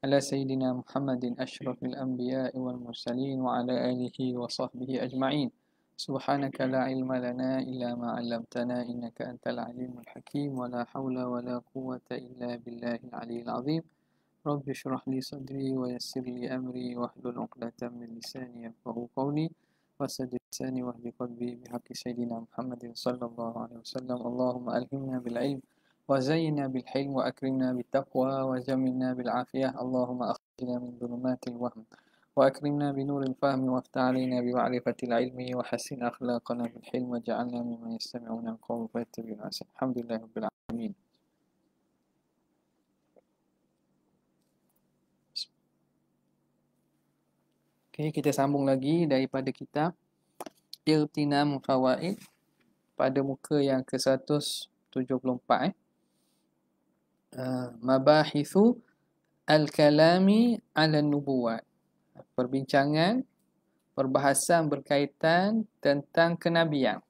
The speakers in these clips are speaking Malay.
على سيدنا محمد أشرف الأنبياء والمرسلين وعلى آله وصحبه أجمعين. سبحانك لا علم لنا إلا ما علمتنا إنك أنت العليم الحكيم ولا حول ولا قوة إلا بالله العلي العظيم. رب اشرح لي صدري ويسر لي أمري واحلل عقدة من لساني يفقهوا قولي وسدد لساني واهد قلبي بحق سيدنا محمد صلى الله عليه وسلم. اللهم ألهمنا بالعلم وزينا بالحلم وأكرمنا بالتقوى وجملنا بالعافية. اللهم أخرجنا من ظلمات الوهم وأكرمنا بنور الفهم وافتح علينا بمعرفة العلم وحسن أخلاقنا بالحلم وجعلنا ممن يستمعون القول فيتبعون أحسنه. الحمد لله رب العالمين. Okay, kita sambung lagi daripada kitab Irtinam Fawaid pada muka yang ke-174. Mabahithu Al-Kalami ala Nubuwat. Perbincangan, perbahasan berkaitan tentang kenabian.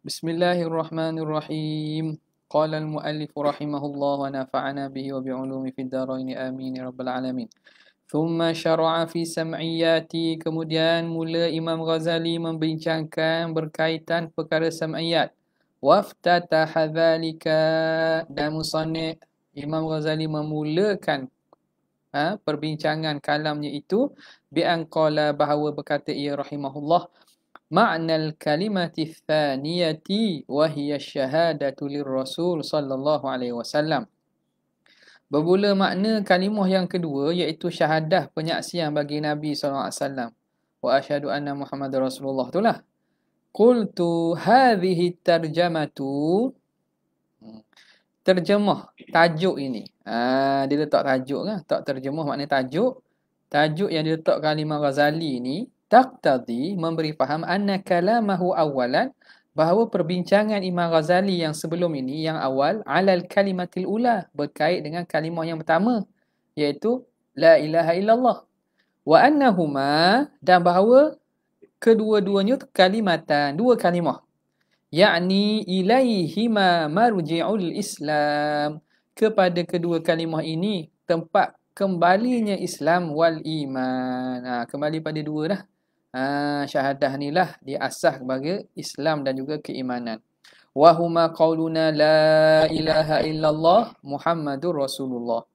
Bismillahirrahmanirrahim. Qala al-muallif rahimahullah wa nafa'ana bihi wa bi'ulumi fid darain amin ya rabbal alamin. Thumma syara'a fi sam'iyati. Kemudian mula Imam Ghazali membincangkan berkaitan perkara sam'iyat. Waftataha dhalika, dan musannif Imam Ghazali memulakan perbincangan kalamnya itu bi'an qala, bahawa berkata ia rahimahullah, ma'nal kalimati thaniyati wa hiya syahadatu lirrasul sallallahu alaihi wasallam. Bermula makna kalimah yang kedua, iaitu syahadah penyaksian bagi Nabi SAW. Wa asyhadu anna Muhammad Rasulullah, itulah. Qultu hadhihi tarjamatu. Terjemah tajuk ini. Dia letak tajuk kan? Tak terjemah makna tajuk. Tajuk yang diletakkan Imam Ghazali ini taqtadi, memberi faham anna kalamahu awalan, bahawa perbincangan Imam Ghazali yang sebelum ini, yang awal, alal kalimatil ula, berkait dengan kalimah yang pertama, iaitu la ilaha illallah. Wa annahuma, dan bahawa kedua-duanya kalimatan, dua kalimah. Ya'ni ilaihima marji'ul Islam, kepada kedua kalimah ini tempat kembalinya Islam wal iman. Kembali pada dua dah. Syahadah ni lah diasah sebagai Islam dan juga keimanan. Wa huma qauluna la ilaha illallah Muhammadur Rasulullah.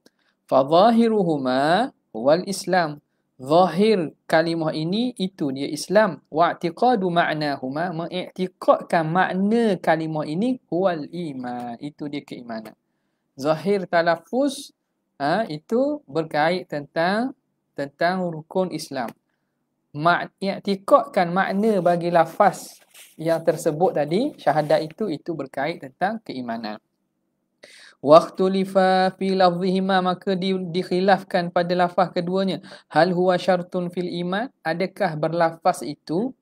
Fa zahiruhuma wal Islam. Zahir kalimah ini itu dia Islam. Wa i'tiqadu ma'nahuma, mengiktikadkan makna kalimah ini huwal iman, itu dia keimanan. Zahir talaffuz itu berkait tentang rukun Islam. I'tikadkan makna bagi lafaz yang tersebut tadi, syahadat itu berkait tentang keimanan. Waqtulifa fi lafzihima, maka dikhilafkan pada lafaz keduanya. Hal huwa syartun fil iman, adakah berlafaz itu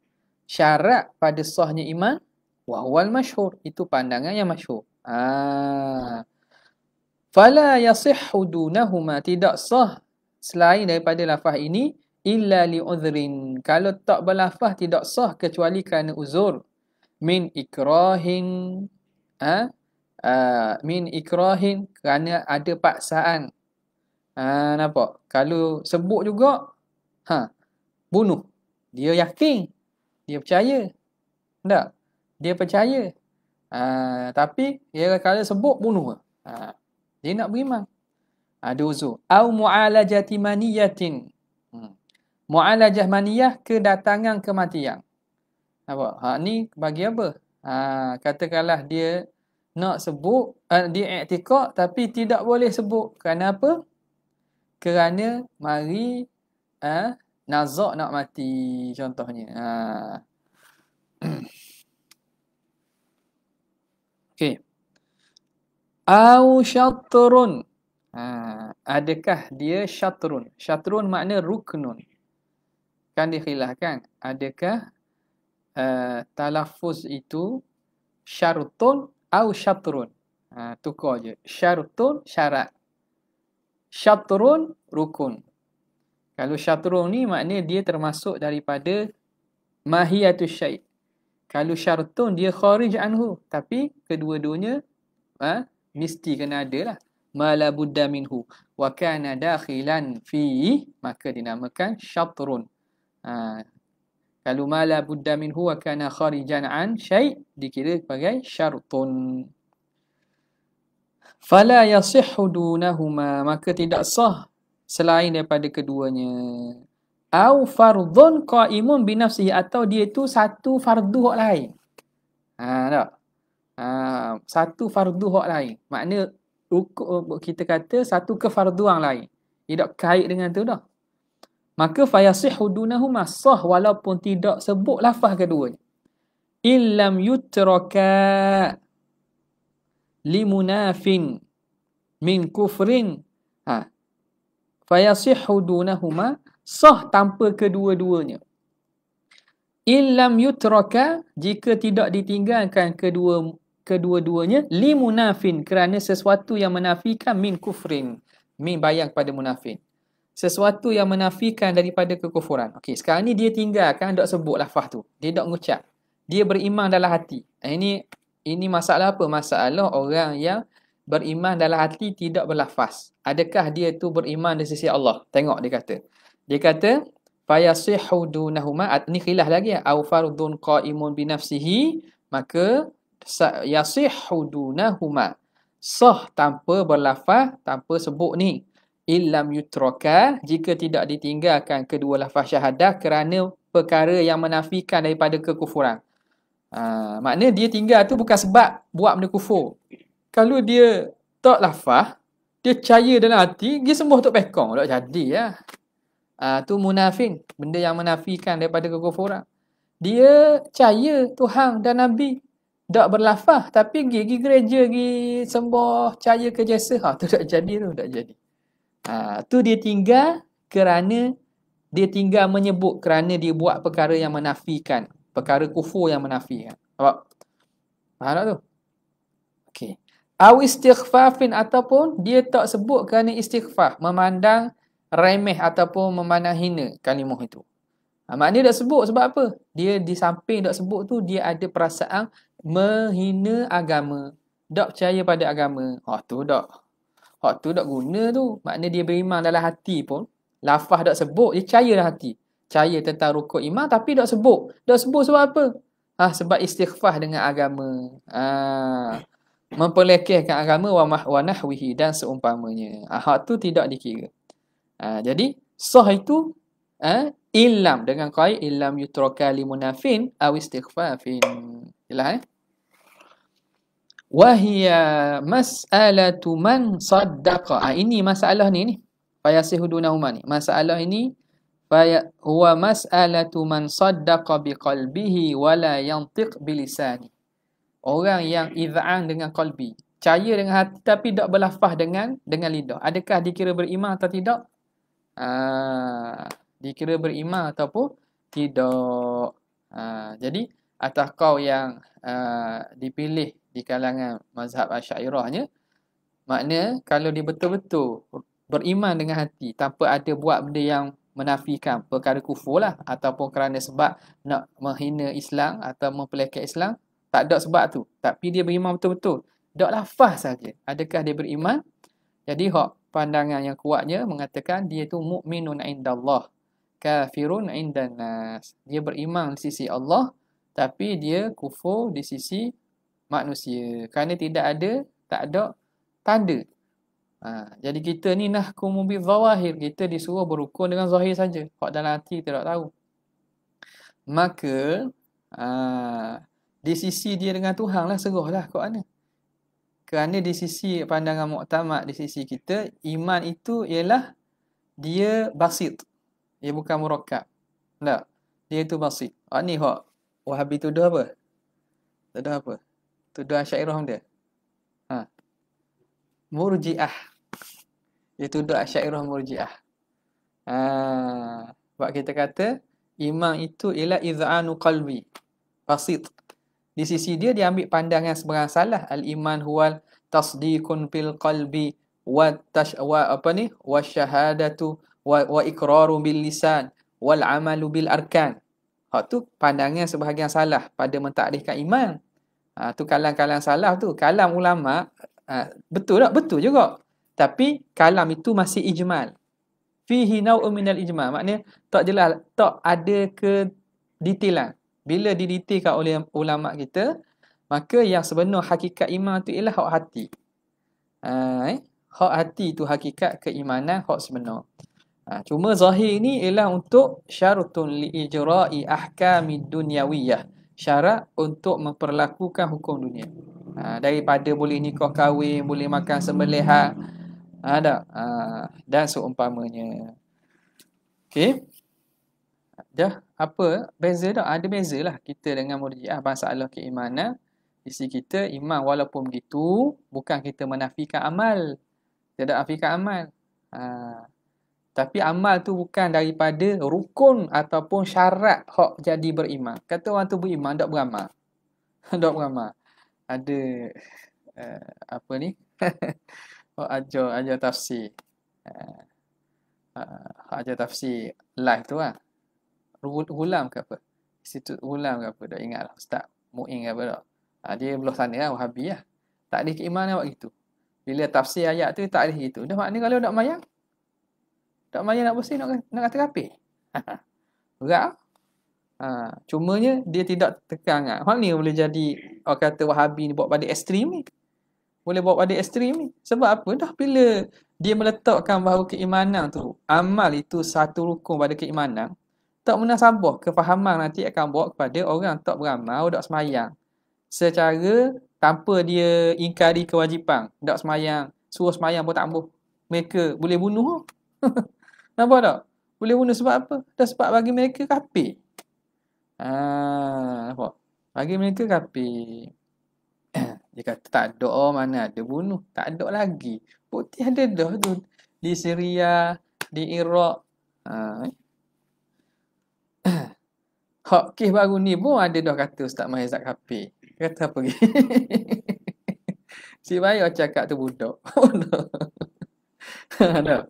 syarat pada sahnya iman? Wa huwal masyhur, itu pandangan yang masyhur. Fala yasihhu dunahuma, tidak sah selain daripada lafaz ini, illa li'udhrin, kalau tak berlafaz tidak sah kecuali kerana uzur. Min ikrahin, min ikrahin, kerana ada paksaan. Nampak? Kalau sebut juga, bunuh. Dia yakin, dia percaya. Tak? Dia percaya. Tapi kalau sebut, bunuh. Dia nak beriman. Ada uzur. Au mu'alajati maniyatin. Mu'alajah maniyah, kedatangan kematian. Nampak? Ni bagi apa? Katakanlah dia nak sebut, dia i'tikad tapi tidak boleh sebut. Kerana apa? Kerana mari nazak nak mati, contohnya. Okey. Au syatrun. Adakah dia syatrun? Syatrun makna ruknun. Kan dikhilafkan. Adakah talaffuz itu syartun au syatrun? Tukar je. Syartun syarat. Syatrun rukun. Kalau syatrun ni maknanya dia termasuk daripada mahiyatus syai'. Kalau syartun dia kharij anhu, tapi kedua-duanya mesti kena ada lah. ma la budda minhu wa kana dakhilan fi, maka dinamakan syatrun. Kalau ma la budda minhu wa kana kharijan an syai' dikira sebagai syartun. Fala yasihhu dunahuma, maka tidak sah selain daripada keduanya. Au fardhun qaimun bi nafsihi, atau dia tu satu fardu hak lain. Tak? Satu fardu hak lain. Makna kita kata satu kefarduan lain. Tidak kait dengan tu dah. Maka fayasihhu dunahuma, sah walaupun tidak sebut lafaz keduanya. Illam yutraka limunafin min kufrin, fayasihhu dunahuma, sah tanpa kedua-duanya. Illam yutraka, jika tidak ditinggalkan kedua-duanya, limunafin, kerana sesuatu yang menafikan, min kufrin, min bayang pada munafin, sesuatu yang menafikan daripada kekufuran. Okey, sekarang ni dia tinggalkan, tak sebut lafaz tu, dia tak mengucap, dia beriman dalam hati. Ini masalah apa? Masalah orang yang beriman dalam hati tidak berlafaz. Adakah dia tu beriman di sisi Allah? Tengok dia kata fayasihhu dunahuma, ni khilaf lagi, au fardun qaimun bi nafsihi, maka yasihhu dunahuma, sah tanpa berlafaz, tanpa sebut ni. Illam yutraka, jika tidak ditinggalkan kedua lafaz syahadah kerana perkara yang menafikan daripada kekufuran. Maknanya dia tinggal tu bukan sebab buat benda kufur. Kalau dia tak lafaz, dia percaya dalam hati, dia sembuh tak pekong, tak jadi lah. Tu munafin, benda yang menafikan daripada kekufuran. Dia percaya Tuhan dan Nabi, tak berlafaz, tapi pergi gereja, pergi sembah, percaya ke jasa, tu tak jadi tu, tak jadi. Tu dia tinggal kerana dia tinggal menyebut, kerana dia buat perkara yang menafikan, perkara kufur yang menafikan. Faham tak tu? Okey. Aw istighfafin, ataupun dia tak sebut kerana istighfaf, memandang remeh ataupun memandang hina kalimah itu. Maknanya tak sebut sebab apa? Dia di samping tak sebut tu, dia ada perasaan menghina agama, tak percaya pada agama. Tu tak guna tu. Maknanya dia beriman dalam hati pun, lafaz tak sebut, dia percaya dalam hati, percaya tentang rukun iman, tapi tak sebut. Tak sebut sebab apa? Sebab istighfar dengan agama. Memperlekehkan agama wa nahwihi, dan seumpamanya. Hak tu tidak dikira. Jadi sah itu illam, dengan qaid illam yutraka limunafin aw istighfafin. Jelas wa hiya mas'alatu man saddaqa. Ini masalah ni fayasihu dunahuma ni. Masalah ini huwa mas'alatu man saddaqa biqalbihi wa la yantiq bilisani. Orang yang iz'an dengan qalbi, percaya dengan hati tapi tak berlafaz dengan lidah. Adakah dikira beriman atau tidak? Dikira beriman ataupun tidak. Jadi atas kau yang dipilih di kalangan mazhab Asy'ariyahnya, makna kalau dia betul-betul beriman dengan hati tanpa ada buat benda yang menafikan perkara kufur lah, ataupun kerana sebab nak menghina Islam atau mempelekeh Islam, tak ada sebab tu, tapi dia beriman betul-betul, tak lafaz saja, adakah dia beriman? Jadi hak pandangan yang kuatnya mengatakan dia tu mukminun indallah, kafirun indan nas. Dia beriman di sisi Allah, tapi dia kufur di sisi manusia, kerana tak ada tanda. Jadi kita ni nahkumu bi zawahir, kita disuruh berukun dengan zahir saja, hak dalam hati kita tak tahu. Maka di sisi dia dengan Tuhan lah serahlah kat mana. Kerana di sisi pandangan muktamad, di sisi kita, iman itu ialah dia basit, dia bukan murakkab. Tak, dia itu basit. Ni hak Wahabi tuduh apa? Tuduh apa? Tuduh Asy'ariyah dia. Murji'ah. Dia tuduh Asy'ariyah Murji'ah. Sebab kita kata iman itu ialah iz'anu qalbi, basit. Di sisi dia ambil pandangan sebarang salah. Al-iman huwal tasdiqun fil qalbi wa syahadatu wa iqraru bil lisan wal amalu bil arkan. Hak tu pandangan sebahagian salah pada mentakrifkan iman. Tu kalam-kalam salah tu. Kalam ulama betul tak? Betul juga. Tapi kalam itu masih ijmal. Fihi naw'un minal ijmal. Maknanya tak jelas, tak ada kedetailan. Bila didetailkan oleh ulama kita, maka yang sebenar hakikat iman tu ialah hak hati. Hak hati tu hakikat keimanan, hak sebenar. Cuma zahir ni ialah untuk syartun li ijra'i ahkamid dunyawiyah. Syarat untuk memperlakukan hukum dunia. Daripada boleh nikah kahwin, boleh makan sembelihan, ada dan seumpamanya. Okey. Dah apa beza dah? Ada bezalah kita dengan Murji'ah masalah keimanan. Di sisi kita iman walaupun begitu bukan kita menafikan amal. Tidak nafikan amal. Tapi amal tu bukan daripada rukun ataupun syarat hak jadi beriman. Kata orang tu beriman tak beramal. Tak beramal. Ada apa ni? Hak ajar tafsir. Ajar tafsir live tu lah. Ghulam ke apa? Institut Ghulam ke apa? Tak ingat lah. Ustaz Mu'in ke apa tak? Dia belah sana lah, Wahabi lah. Tak ada keimanan buat gitu. Bila tafsir ayat tu tak ada gitu. Dah maknanya kalau nak mayang, tak mayang nak bersih, nak kata kapir. Berat. Cumanya dia tidak tekan. Hal ni boleh jadi orang kata Wahabi ni buat pada ekstrim ni. Boleh buat pada ekstrim ni. Sebab apa? Dah bila dia meletakkan bahawa keimanan tu, amal itu satu rukun pada keimanan, tak munasabah kefahaman nanti akan bawa kepada orang tak beramal, tak semayang. Secara tanpa dia ingkari kewajipan, tak semayang, suruh semayang pun tak ambuh. Mereka boleh bunuh. Nampak tak? Boleh bunuh sebab apa? Dah sebab bagi mereka kafir. Nampak? Bagi mereka kafir. Dia kata tak ada, mana ada bunuh. Tak ada lagi. Bukti ada dah tu. Di Syria, di Iraq. Hak kes baru ni pun ada dah kata Ustaz Mahizat kafir. Kata apa lagi? Si Bayo cakap tu budak. Ada.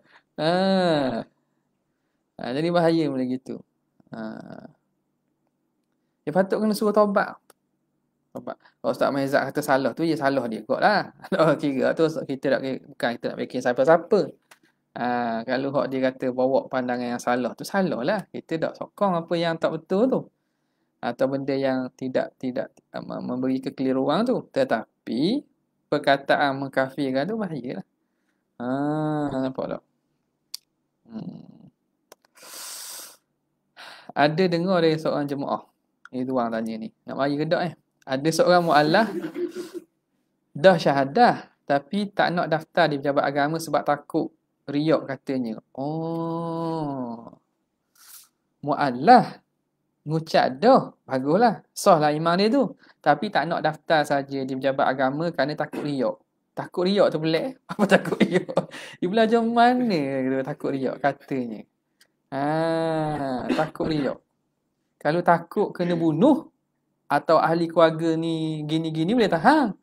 Jadi bahaya boleh gitu. Dia patut kena suruh taubat. Taubat. Kalau Ustaz Mahizat kata salah tu, ya salah dia kot lah. Kira tu kita tak, bukan kita nak fikir siapa-siapa. Kalau hak dia kata bawa pandangan yang salah tu, salah lah. Kita tak sokong apa yang tak betul tu. Atau benda yang tidak memberi kekeliruan tu. Tetapi perkataan mengkafirkan tu bahayalah. Nampak tak? Ada dengar dari seorang jemaah. Itu orang tanya ni. Nak mari ke tak Ada seorang mu'alaf dah syahadah tapi tak nak daftar di pejabat agama sebab takut riak katanya. Mu'alaf ngucap dah, baguslah. Sahlah iman dia tu. Tapi tak nak daftar saja di pejabat agama kerana takut riak. Takut riak tu pelik. Apa takut riak? Dia belajar mana dia takut riak katanya. Takut riak. Kalau takut kena bunuh atau ahli keluarga ni gini-gini boleh tahan.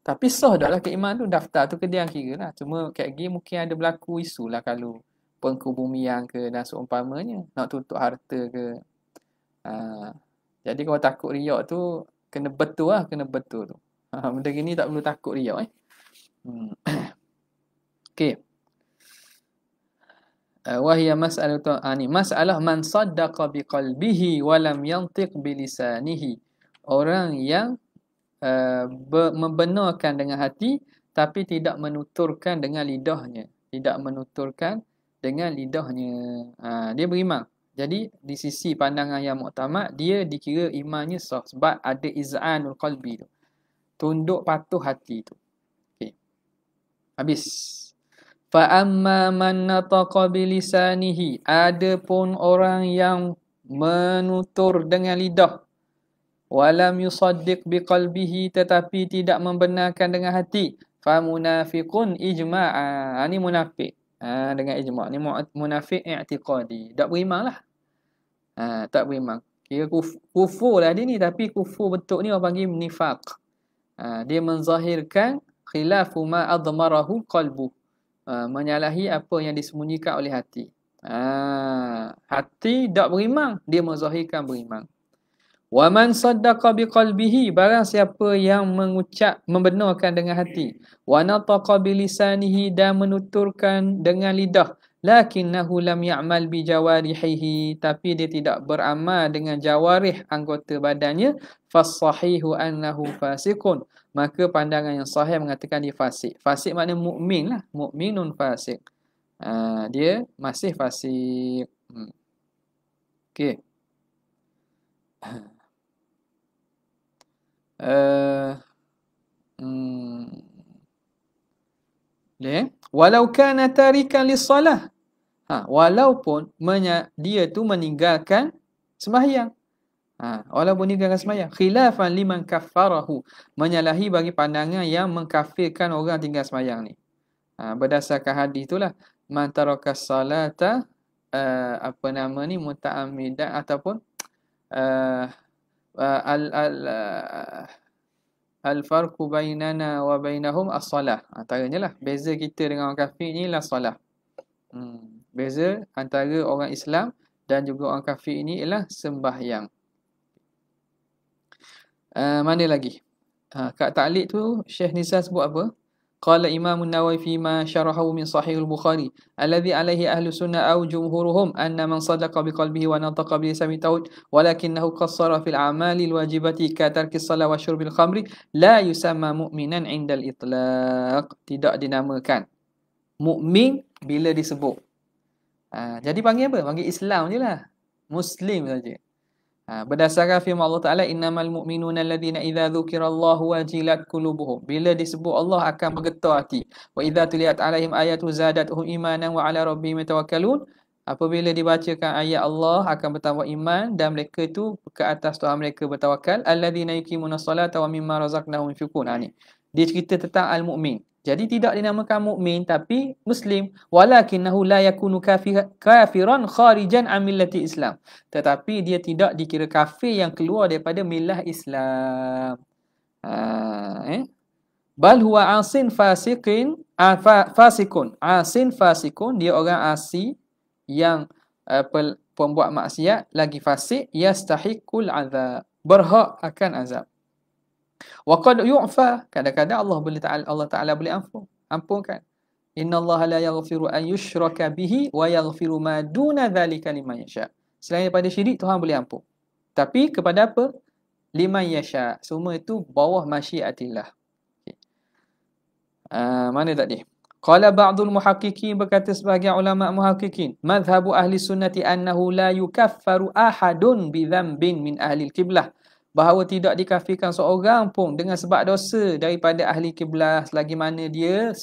Tapi sah dah lah keiman tu. Daftar tu ke dia yang kira lah. Cuma kat gini mungkin ada berlaku isu lah kalau pengkebumian ke dan seumpamanya. Nak tutup harta ke. Jadi kalau takut riak tu kena betul lah. Kena betul tu. Benda gini tak perlu takut riak Okay. Wahia masalah man saddaqa biqalbihi walam yantiq bilisanihi. Orang yang membenarkan dengan hati tapi tidak menuturkan dengan lidahnya. Tidak menuturkan dengan lidahnya. Dia beriman. Jadi di sisi pandangan yang muktamad, dia dikira imannya sah sebab ada iz'anul qalbi tu. Tunduk patuh hati tu. Okey. Habis. Fa amma man nataqa bilisanihi, adapun orang yang menutur dengan lidah, walam yusaddiq biqalbihi, tetapi tidak membenarkan dengan hati, fa munafiqun ijma'a. Ini munafik. Dengan ijma'. Ni munafik i'tiqadi. Tak beriman lah. Tak beriman. Kira kufur lah dia ni, tapi kufur bentuk ni orang panggil nifaq. Dia menzahirkan khilafu ma admarahu qalbu. Menyalahi apa yang disembunyikan oleh hati. Hati tak beriman, dia menzahirkan beriman. Wa man saddaqa biqalbihi, barang siapa yang mengucap membenarkan dengan hati, wa nataqa bilisanihi, dan menuturkan dengan lidah, lakinnahu lam ya'mal bi jawarihi, tapi dia tidak beramal dengan jawarih anggota badannya, fasahihu annahu fasiqun, maka pandangan yang sahih mengatakan dia fasik. Fasik makna mukmin lah, mukminun fasik. Dia masih fasik. Okey. Uh, Walau kana tarikan lis-salah. Walaupun dia tu meninggalkan sembahyang. Walaupun meninggalkan sembahyang. Khilafan liman kaffarahu. Menyalahi bagi pandangan yang mengkafirkan orang tinggal sembahyang ni. Berdasarkan hadis itulah, man tarakas salata muta'ammidan ataupun al-farqu bainana wa bainahum as-salah. Antaranya lah beza kita dengan orang kafir ni lah solah. Beza antara orang Islam dan juga orang kafir ini ialah sembahyang. Mana lagi? Kat ta'liq tu Syekh Nizam sebut apa? Qala Imam An-Nawawi fi ma syarahu min Sahih Al-Bukhari alladhi alaihi ahlu sunnah aw jumhuruhum anna man sadaqa biqalbihi wa nataqa bi lisanihi tawhid walakinahu qassara fil a'mali al-wajibati ka tarki as-salah wa syurbil khamri la yusamma mu'minan 'inda al-itlaq. Tidak dinamakan mukmin bila disebut. Jadi panggil apa? Panggil Islam je lah. Muslim saja. Berdasarkan firman Allah Ta'ala, innamal mu'minuna alladhina idza dzukirallahu wajilat qulubuhum. Bila disebut Allah akan bergetar hati. Wa idza tuliyat alaihim ayatu zadatuhum imanan wa ala rabbihim yatawakkalun. Apabila dibacakan ayat Allah akan bertambah iman dan mereka itu ke atas Tuhan mereka bertawakal. Alladhina yuqimunas salata wa mimma razaqnahum yunfiqun. Ni dia cerita tentang al-mu'min. Jadi tidak dinamakan mukmin tapi muslim, walakinahu la yakunu kafiran kharijan an millati Islam. Tetapi dia tidak dikira kafir yang keluar daripada milah Islam. Bal huwa asin fasiqin fasikun. Asin fasikun, dia orang asi yang pembuat maksiat lagi fasik, yastahiqul azab, berhak akan azab. Wa qad yu'fa, kadang-kadang Allah Taala boleh ampunkan. Innallaha la yaghfiru an yushraka bihi wa yaghfiru ma duna dzalika liman yasha. Selain daripada syirik Tuhan boleh ampun. Tapi kepada apa? Liman yasha. Semua itu bawah masyiatillah. Mana tadi? Qala ba'dul muhaqqiqin, berkata sebahagian ulama muhaqqiqin, madhhabu ahli sunnati annahu la yukaffaru ahadun bi dhanbin min ahli al-qiblah. Bahawa tidak dikafirkan seorang pun dengan sebab dosa daripada ahli kiblah selagi mana dia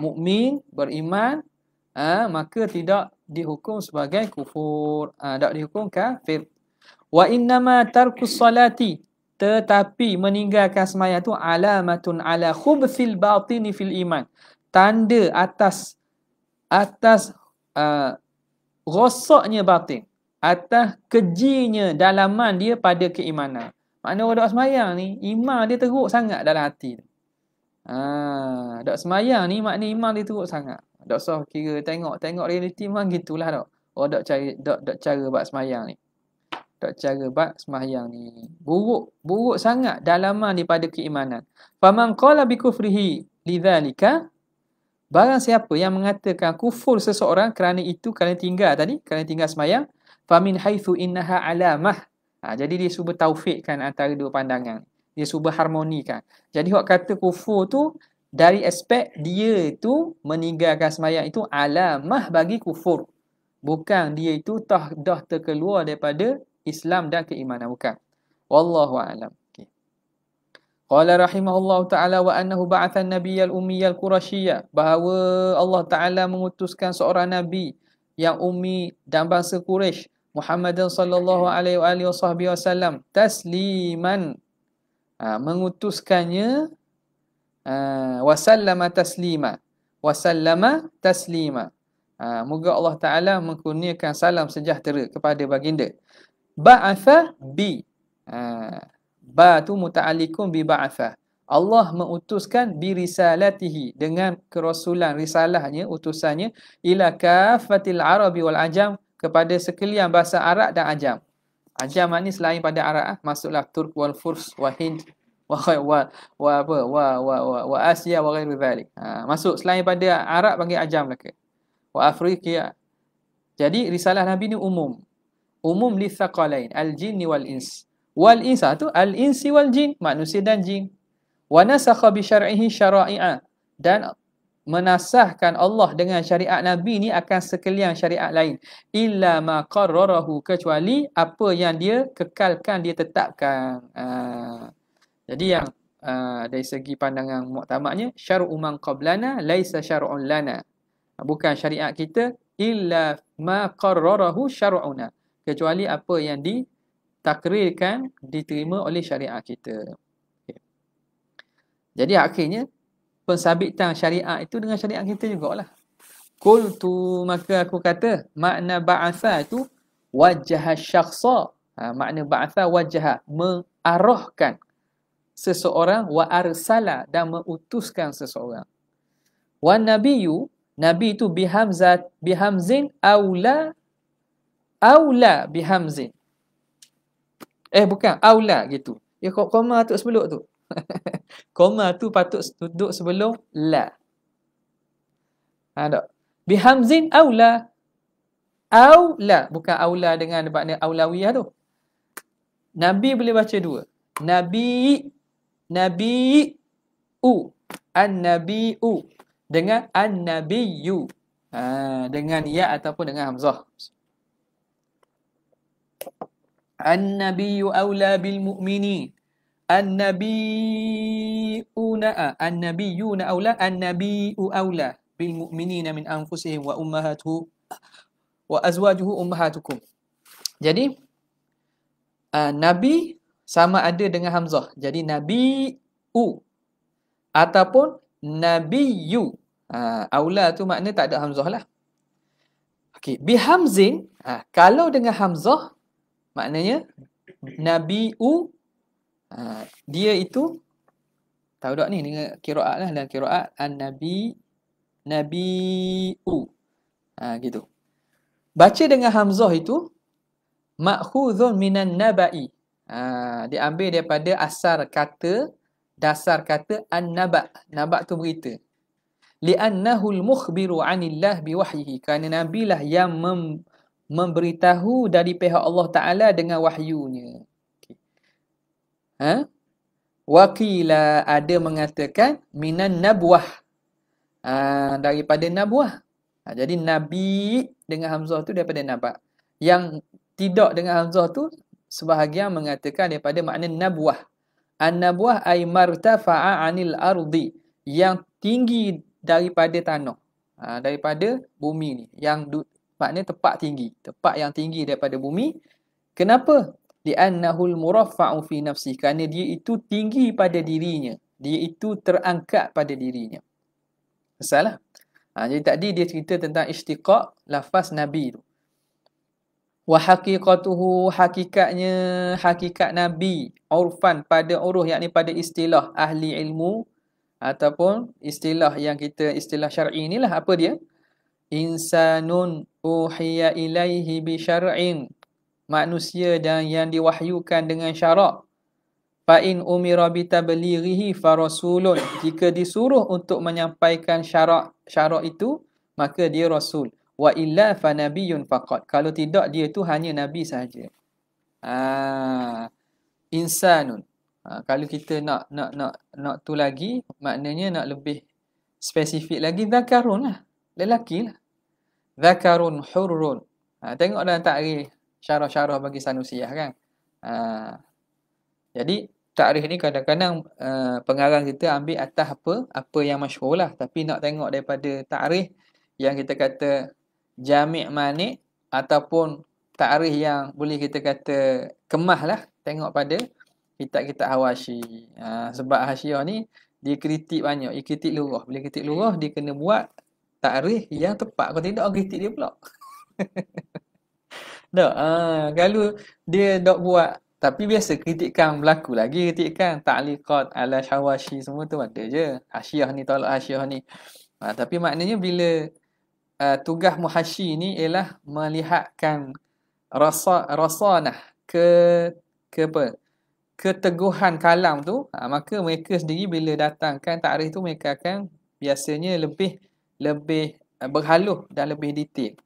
mukmin, beriman, maka tidak dihukum sebagai kufur, tak dihukum kafir. Wa innama tarkus salati, tetapi meninggalkan sembahyang itu alamatun ala khubthil batini fil iman, tanda atas rosaknya batin, atas kejinya dalaman dia pada keimanan. Maknanya orang dok semayang ni, iman dia teruk sangat dalam hati. Dok semayang ni maknanya iman dia teruk sangat. Dok usah kira tengok realiti memang gitulah dok. Orang dok cara bab semayang ni. Dok cara bab semayang ni. Buruk sangat dalaman daripada keimanan. Faman qala bi kufrihi lidzalika, barang siapa yang mengatakan kufur seseorang kerana itu, kerana tinggal semayang, famin haitsu innaha alamah. Jadi dia cuba taufikkan antara dua pandangan. Dia cuba harmonikan. Jadi hak kata kufur tu dari aspek dia tu meninggalkan sembahyang itu alamah bagi kufur. Bukan dia itu dah terkeluar daripada Islam dan keimanan, bukan. Wallahu a'lam. Qala rahimahullahu ta'ala wa annahu ba'atha an-nabiyyal ummiyal qurasyiyya, bahawa Allah Ta'ala mengutuskan seorang nabi yang ummi dan bangsa Quraisy, Muhammadan sallallahu alaihi wasallam, tasliman, mengutuskannya, wasallama taslima. Moga Allah Ta'ala mengkurniakan salam sejahtera kepada baginda. Ba'atha bi, ba tu muta'alliqun bi ba'atha. Allah mengutuskan bi risalatihi, dengan kerasulan, risalahnya, utusannya, ila kafatil arabi wal ajam, kepada sekalian bahasa Arab dan Ajam. Ajam ni selain pada Arab, masuklah Turk wal Furs wa Hind wa Asia wa ghairu dhalik. Masuk selain pada Arab panggil ajam laka. Wa Afrika. Jadi risalah Nabi ni umum. Umum li thaqalain, al-jinni wal ins. Wal insa tu al-insi wal jin, manusia dan jin. Wa nasakha bi syar'ihi syara'i'a, dan menasahkan Allah dengan syariat Nabi ni akan sekalian syariat lain, illa ma qarrarahu, kecuali apa yang dia kekalkan, dia tetapkan. Jadi yang dari segi pandangan muktamadnya, syar'u man qablana laisa syar'un lana, bukan syariat kita, illa ma qarrarahu syar'una, kecuali apa yang ditakrirkan, diterima oleh syariat kita. Okay. Jadi akhirnya pensabitan syariat itu dengan syariat kita jugalah. Qultu, maka aku kata, makna ba'atha itu wajah syakhsa. Makna ba'atha wajah, mengarahkan seseorang, wa arsala, dan mengutuskan seseorang. Wa nabiyyu, nabi itu bihamzin aula bihamzin. Bukan, aula gitu. Ya, koma tu sebelum tu. Koma tu patut duduk sebelum la. Tak. Bihamzin aula. Aula, bukan aula dengan makna aulawiyah tu. Nabi boleh baca dua. Nabi u. An-nabiu dengan an-nabiyyu. Dengan ya ataupun dengan hamzah. An-nabiyyu aula bil mu'minin. An-nabiyyuna aula, an-nabiyyu aula bil mu'minina min anfusihim wa ummahatuhu wa azwajuhu ummahatukum. Jadi nabi sama ada dengan hamzah. Jadi nabiu ataupun nabiyyu. Aula tu makna tak ada hamzah lah. Okey, bihamzin, kalau dengan hamzah maknanya nabiu, dia itu tahu tak ni dengan qiraat lah, dalam qiraat nabiu. Gitu. Baca dengan hamzah itu ma'khudhun minan naba'i. Diambil daripada dasar kata an-naba'. Naba' tu berita. Li'annahu al-mukhbiru 'anillah biwahyihi. Kerana Nabi lah yang memberitahu dari pihak Allah Ta'ala dengan wahyunya. Waqila, ada mengatakan minan nabwah, daripada nabwah. Jadi Nabi dengan hamzah tu daripada naba'. Yang tidak dengan hamzah tu sebahagian mengatakan daripada makna nabwah. An-nabwah ay martafa'a 'anil ardi, yang tinggi daripada tanah, daripada bumi ni, yang maknanya tempat tinggi, tempat yang tinggi daripada bumi. Kenapa? Li'annahul muraffa'u fi nafsi, kerana dia itu tinggi pada dirinya, dia itu terangkat pada dirinya. Salah. Jadi tadi dia cerita tentang istiqaq lafaz nabi tu. Wa haqiqatuhu, hakikat nabi, urfan, pada uruh, yakni pada istilah ahli ilmu ataupun istilah yang kita istilah syar'i inilah, apa dia? Insanun uhiya ilaihi bi syar'in, manusia dan yang diwahyukan dengan syarak. Fa in umira bi tablighihi fa rasulun, jika disuruh untuk menyampaikan syarak itu, maka dia rasul. Wa illa fa nabiyyun faqat, kalau tidak dia tu hanya nabi sahaja. Insanun. Kalau kita nak tu lagi, maknanya nak lebih spesifik lagi, zakarun lah, lelaki lah. Zakarun hurrun. Tengok dalam takrif syarah-syarah bagi Sanusiyah kan. Jadi takrif ni kadang-kadang pengarang kita ambil atas apa yang masyhur lah, tapi nak tengok daripada takrif yang kita kata jami' manik ataupun takrif yang boleh kita kata kemah lah, tengok pada kitab-kitab Hawashi. Sebab Hasyiah ni dia kritik banyak, dia kritik lurah. Bila kritik lurah, dia kena buat takrif yang tepat. Kalau tidak, orang kritik dia pula. Tak, kalau dia tak buat, tapi biasa kritikan berlaku lagi, kritikan ta'liqat ala Hawashi semua tu ada je. Hasyiah ni tolak Hasyiah ni. Tapi maknanya bila tugas muhasyi ni ialah melihatkan rasanah, ke ke apa? Keteguhan kalam tu, maka mereka sendiri bila datangkan takrif tu mereka akan biasanya lebih lebih berhaluh dan lebih detail.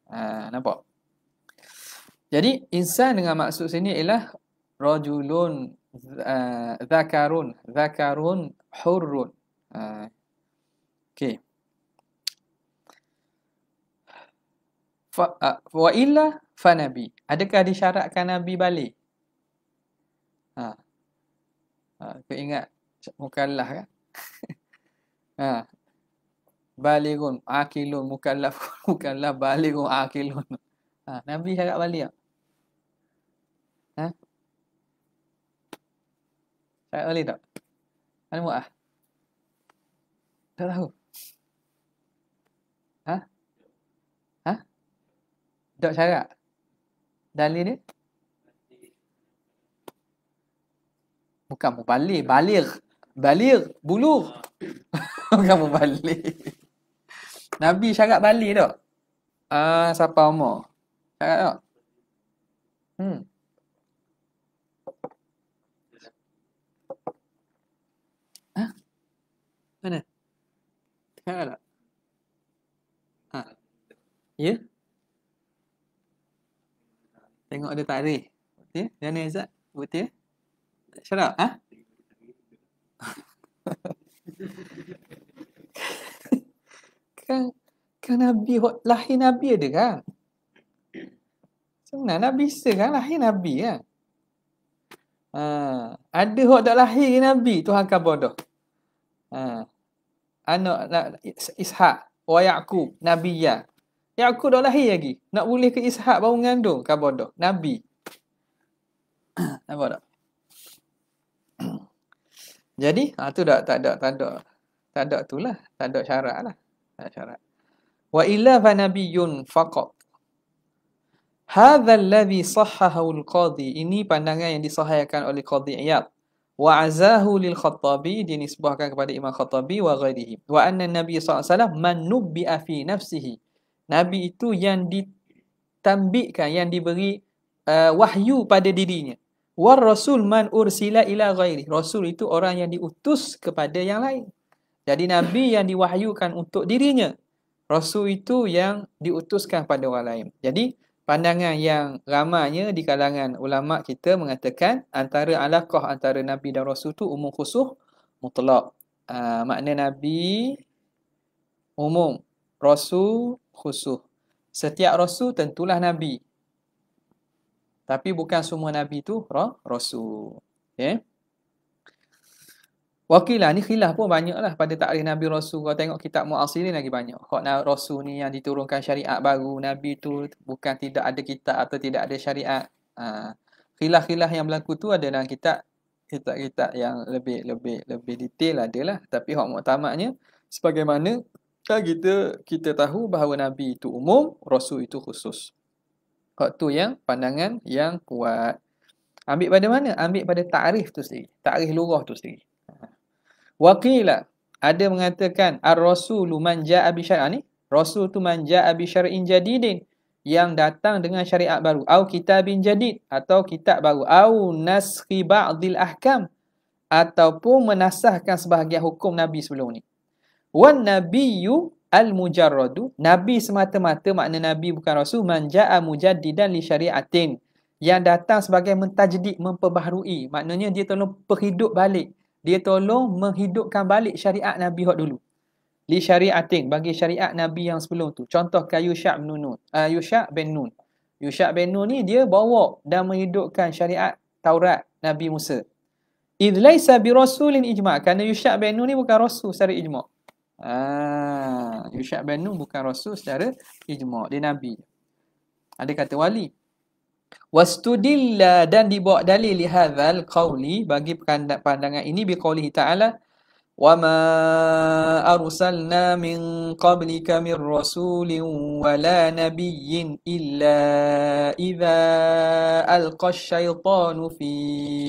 Nampak? Jadi insan dengan maksud sini ialah rajulun zakarun hurrun. Okey. Wa illa fa nabi. Adakah disyaratkan nabi balik? Ha. Kau ingat mukallaf kan? Ha. Balighun akilun mukallaf mukallaf balighun akilun. Nabi syarat balik tak? Ha? Syarat balik tak? Mana muat? Tak tahu. Ha? Ha? Tak syarat. Dalil dia? Bukan mubalik, baligh, bulugh. Bukan mubalik. Nabi syarat balik tak? Siapa umur? Syarat tak? Ha? Mana? Syarat tak? Ya? Tengok ada takrif. Betul? Yang ni Azad? Betul? Syarat? Kan Nabi lahir Nabi ada kan? Sebenarnya Nabi bisa kan lahir Nabi kan? Ada hok tak lahir Nabi Tuhan akan bodoh. Anak Ishak wa Yaqub Nabiya. Yaqub dah lahir lagi. Nak boleh ke Ishak baru mengandung kan bodoh. Nabi. Nampak tak? Jadi tu tak ada itulah. Tak ada syarat lah. Tak ada syarat. Wa illa fa nabiyyun faqat. Hadha alladhi sahhahu al-qadhi. Ini pandangan yang disahihkan oleh Qadhi Iyad. Wa azahu lil Khattabi, dinisbahkan kepada Imam Khattabi wa ghairihi. Wa anna Nabi sallallahu alaihi wasallam man nubbi'a fi nafsihi. Nabi itu yang ditambikkan, yang diberi wahyu pada dirinya. War rasul man ursila ila ghairi. Rasul itu orang yang diutus kepada yang lain. Jadi Nabi yang diwahyukan untuk dirinya. Rasul itu yang diutuskan pada orang lain. Jadi pandangan yang ramainya di kalangan ulama kita mengatakan antara alaqah antara Nabi dan Rasul tu umum khusus mutlak. Makna Nabi umum, Rasul khusus. Setiap Rasul tentulah Nabi. Tapi bukan semua Nabi tu Rasul. Okay? Wakilah ni khilaf pun banyak lah pada takrif Nabi Rasul. Kalau tengok kitab Mu'asirin lagi banyak. Kalau Rasul ni yang diturunkan syariat baru, Nabi tu bukan tidak ada kitab atau tidak ada syariat. Khilaf-khilaf yang berlaku tu ada dalam kitab yang lebih detail adalah. Tapi hak muktamadnya sebagaimana kita tahu bahawa Nabi itu umum, Rasul itu khusus. Hak tu yang pandangan yang kuat. Ambil pada mana? Ambil pada takrif tu sendiri. Takrif lughah tu sendiri. Waqila, ada mengatakan ar-rasulu man jaa bi syar'in. Rasul tu man jaa bi syar'in jadidin, yang datang dengan syariat baru, au kitabin jadid, atau kitab baru, au naskhi ba'dil ahkam, ataupun menasahkan sebahagian hukum Nabi sebelum ni. Wan nabiyyu al-mujarradu, Nabi semata-mata, makna Nabi bukan Rasul, man jaa mujaddidan li syari'atin, yang datang sebagai mentajdid, memperbaharui, maknanya dia tolong perhidup balik. Dia tolong menghidupkan balik syariat Nabi hak dulu. Li syariatin, bagi syariat Nabi yang sebelum tu. Contoh kayak Yusha' bin Nun. Yusha' bin Nun ni dia bawa dan menghidupkan syariat Taurat Nabi Musa. Idh laisa bi rasulin ijma'. Kerana Yusha' bin Nun ni bukan rasul secara ijma'. Yusha' bin Nun bukan rasul secara ijma'. Dia Nabi. Ada kata wali. Wastudilla, dan dibawa dalil li hadzal qauli, bagi pandangan ini, biqaulihi ta'ala wa ma arsalna min qablika min rasulin wala nabiyyin illa idza alqa asyaitanu fi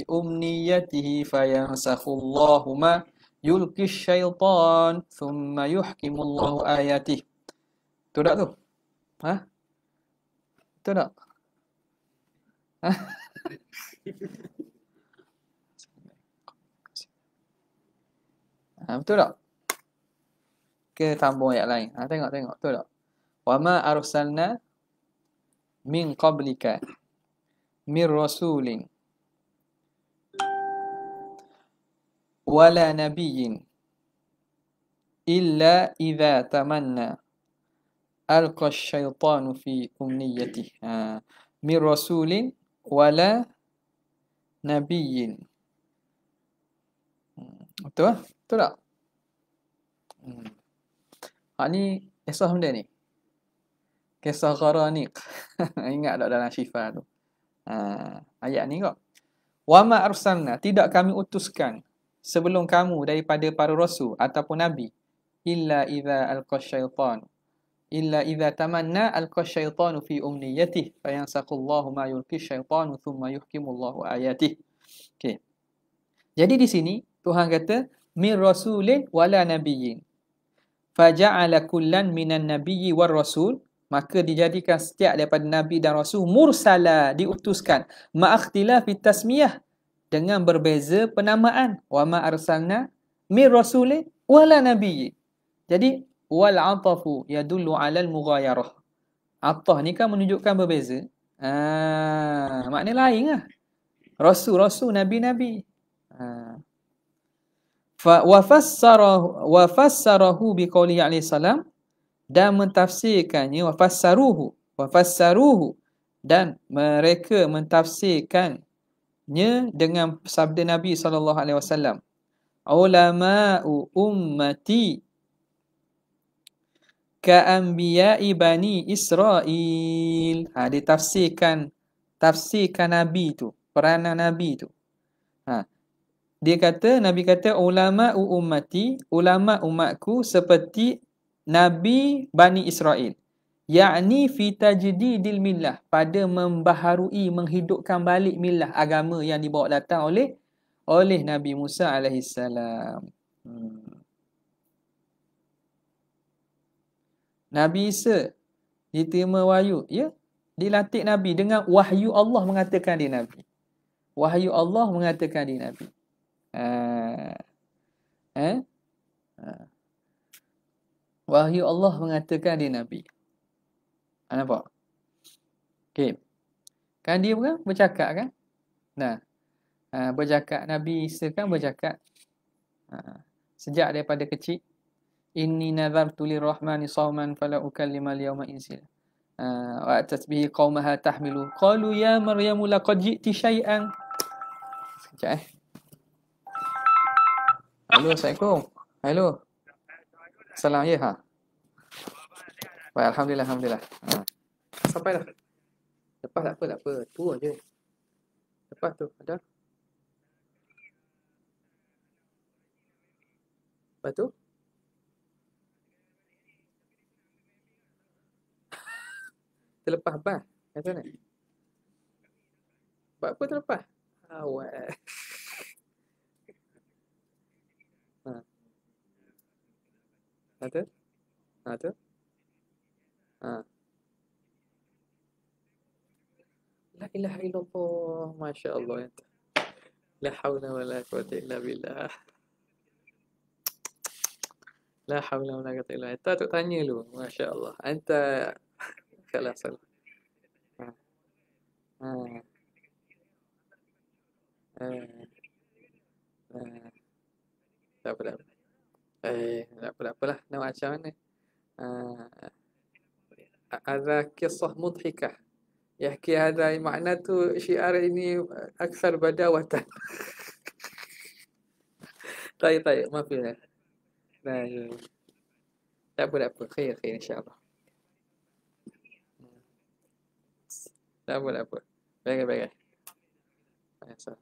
umniyatihi fayansakhu Allahu ma yulqi asyaitan thumma yuhkimu Allahu ayatihi. Tu tak tu? Tu tak? Betul tak? Ke tambung ayat lain. Tengok. Betul tak? Wa ma arsalna min qablika min rasulin wala nabiyyin illa idza tamanna alqa asyaitanu fi umniyatihi. Min rasulin wala nabiyyin. Betul tak? Betul tak? Ni kisah benda ni. Kisah Qaraniq. Ingat tak dalam Syifa tu? Ayat ni kok. Wa ma arsalna, tidak kami utuskan sebelum kamu daripada para rasul ataupun nabi illa idza tamanna alqa syaitanu fi umniyatihi fayansaqullahu ma yulqi syaitanu thumma yuhkimullahu ayatihi. Okey. Jadi di sini Tuhan kata mir rasulin wala nabiyyin. Faja'ala kullan minan nabiyyi war rasul, maka dijadikan setiap daripada nabi dan rasul mursala, diutuskan, ma'akhtilafi tasmiyah, dengan berbeza penamaan. Wa ma arsalna mir rasulin wala nabiyyin. Jadi wal atafu yadullu 'alal mughayarah. Ataf ni kan menunjukkan berbeza. Makna lain lah. Rasul, nabi-nabi. Wa fassarahu biqaulihi alaihi salam, dan mentafsirkannya, wa fassaruhu, dan mereka mentafsirkannya dengan sabda Nabi sallallahu alaihi wasallam, ulama'u ummati ka anbiya'i bani Israil. Ditafsirkan Nabi tu, peranan Nabi tu. Nabi kata ulama ummati, ulama umatku seperti Nabi Bani Israel. Yakni fi tajdidil millah, pada membaharui, menghidupkan balik millah, agama yang dibawa datang oleh Nabi Musa AS. Nabi Isa diterima wahyu, ya, dilantik Nabi dengan wahyu Allah mengatakan dia Nabi. Wahyu Allah mengatakan dia Nabi. Wahyu Allah mengatakan dia Nabi. Nampak? Okey. Kan dia bukan bercakap kan? Bercakap, Nabi Isa kan bercakap. Sejak daripada kecil, inni nazartu lirrahmani sawman fala ukallima al-yawma insiya. Wa tasbihi qaumaha tahmilu qalu ya maryamu laqad ji'ti syai'an. Sekejap Halo, Assalamualaikum. Halo. Salam ya. Baik, alhamdulillah. Sampai dah. Lepas tak apa. Turun je. Lepas tu ada. Lepas tu terlepas bas. Macam mana? Buat apa terlepas? Awak. Ada? La ilaha illallah. Masya Allah. La hawla wa la quwwata illa billah. La hawla wa la quwwata illa billah. Tak tanya lu. Masya Allah. Anta kalah salah. Tak apa. Tak apalah. Nak macam mana? Ada kisah mudhikah. Yahki hadha makna tu syiar ini aksar badawatan. Tayyib. Maaf ya. Tak apa. Khair insya-Allah. Tak apa. Baik. Biasa.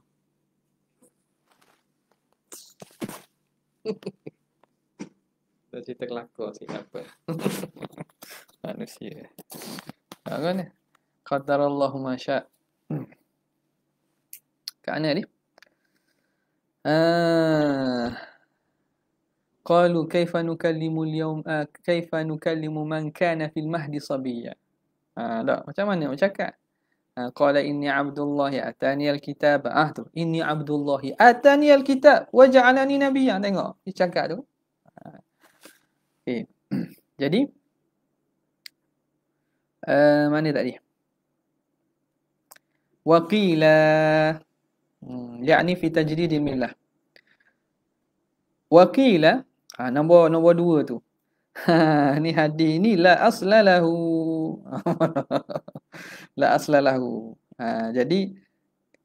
Dah cerita kelakar sih apa. Manusia. Kan ni? Qadarallahu ma syaa. Kat mana ni? Qalu kaifa nukallimu al-yawm kaifa nukallimu man kana fil mahdi sabiyya. Tak, macam mana nak cakap? Qala inni abdullahi atani alkitab. Tu. Inni abdullahi atani alkitab wa ja'alani nabiyyan. Tengok. Dia cakap tu. Okey. Jadi, mana tadi? Wa qila yakni fi tajdid millah. Wa qila nombor 2 tu. Ni hadis ni la aslalahu. La aslalahu. Jadi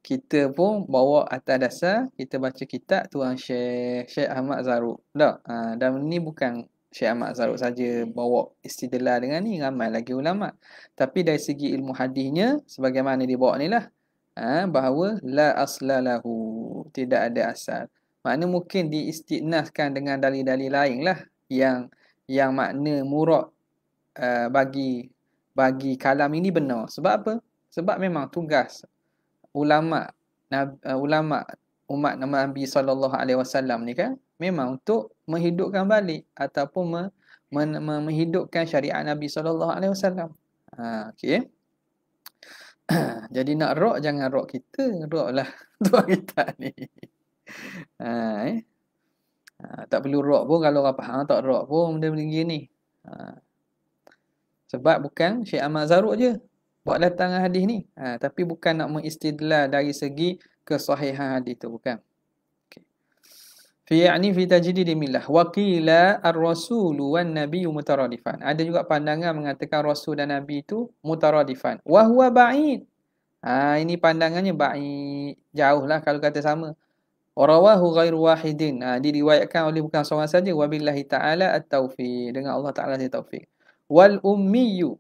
kita pun bawa atas dasar kita baca kitab Tuan Syekh Ahmad Zaruk. Tak? Dan ni bukan Syekh Ahmad Zaruk saja bawa istidlal dengan ni, ramai lagi ulama. Tapi dari segi ilmu hadisnya sebagaimana dibawa ni lah, bahawa la aslalahu, tidak ada asal. Makna mungkin diistinaskan dengan dalil-dalil lain lah yang makna murad bagi kalam ini benar. Sebab apa? Sebab memang tugas ulama umat Nabi SAW ni kan memang untuk menghidupkan balik ataupun menghidupkan syariat Nabi SAW. Okey. Jadi nak rok jangan rok kita, rok lah tuan kita ni. Tak perlu rok pun kalau orang faham, tak rok pun benda begini. Sebab bukan Syekh Ahmad Zaruk je buat datangan hadis ni. Tapi bukan nak mengistidlal dari segi kesahihan hadis tu, bukan. Okey. Fi tajdid millah wa qila ar-rasul wan nabiy mutaradifan. Ada juga pandangan mengatakan rasul dan nabi itu mutaradifan. Wa huwa ba'id. Ini pandangannya ba'id, jauhlah kalau kata sama. Rawahu ghairu wahidin. Diriwayatkan oleh bukan seorang saja. Wabillahi ta'ala at-taufiq. Dengan Allah Ta'ala at-taufiq. Wal ummiyu,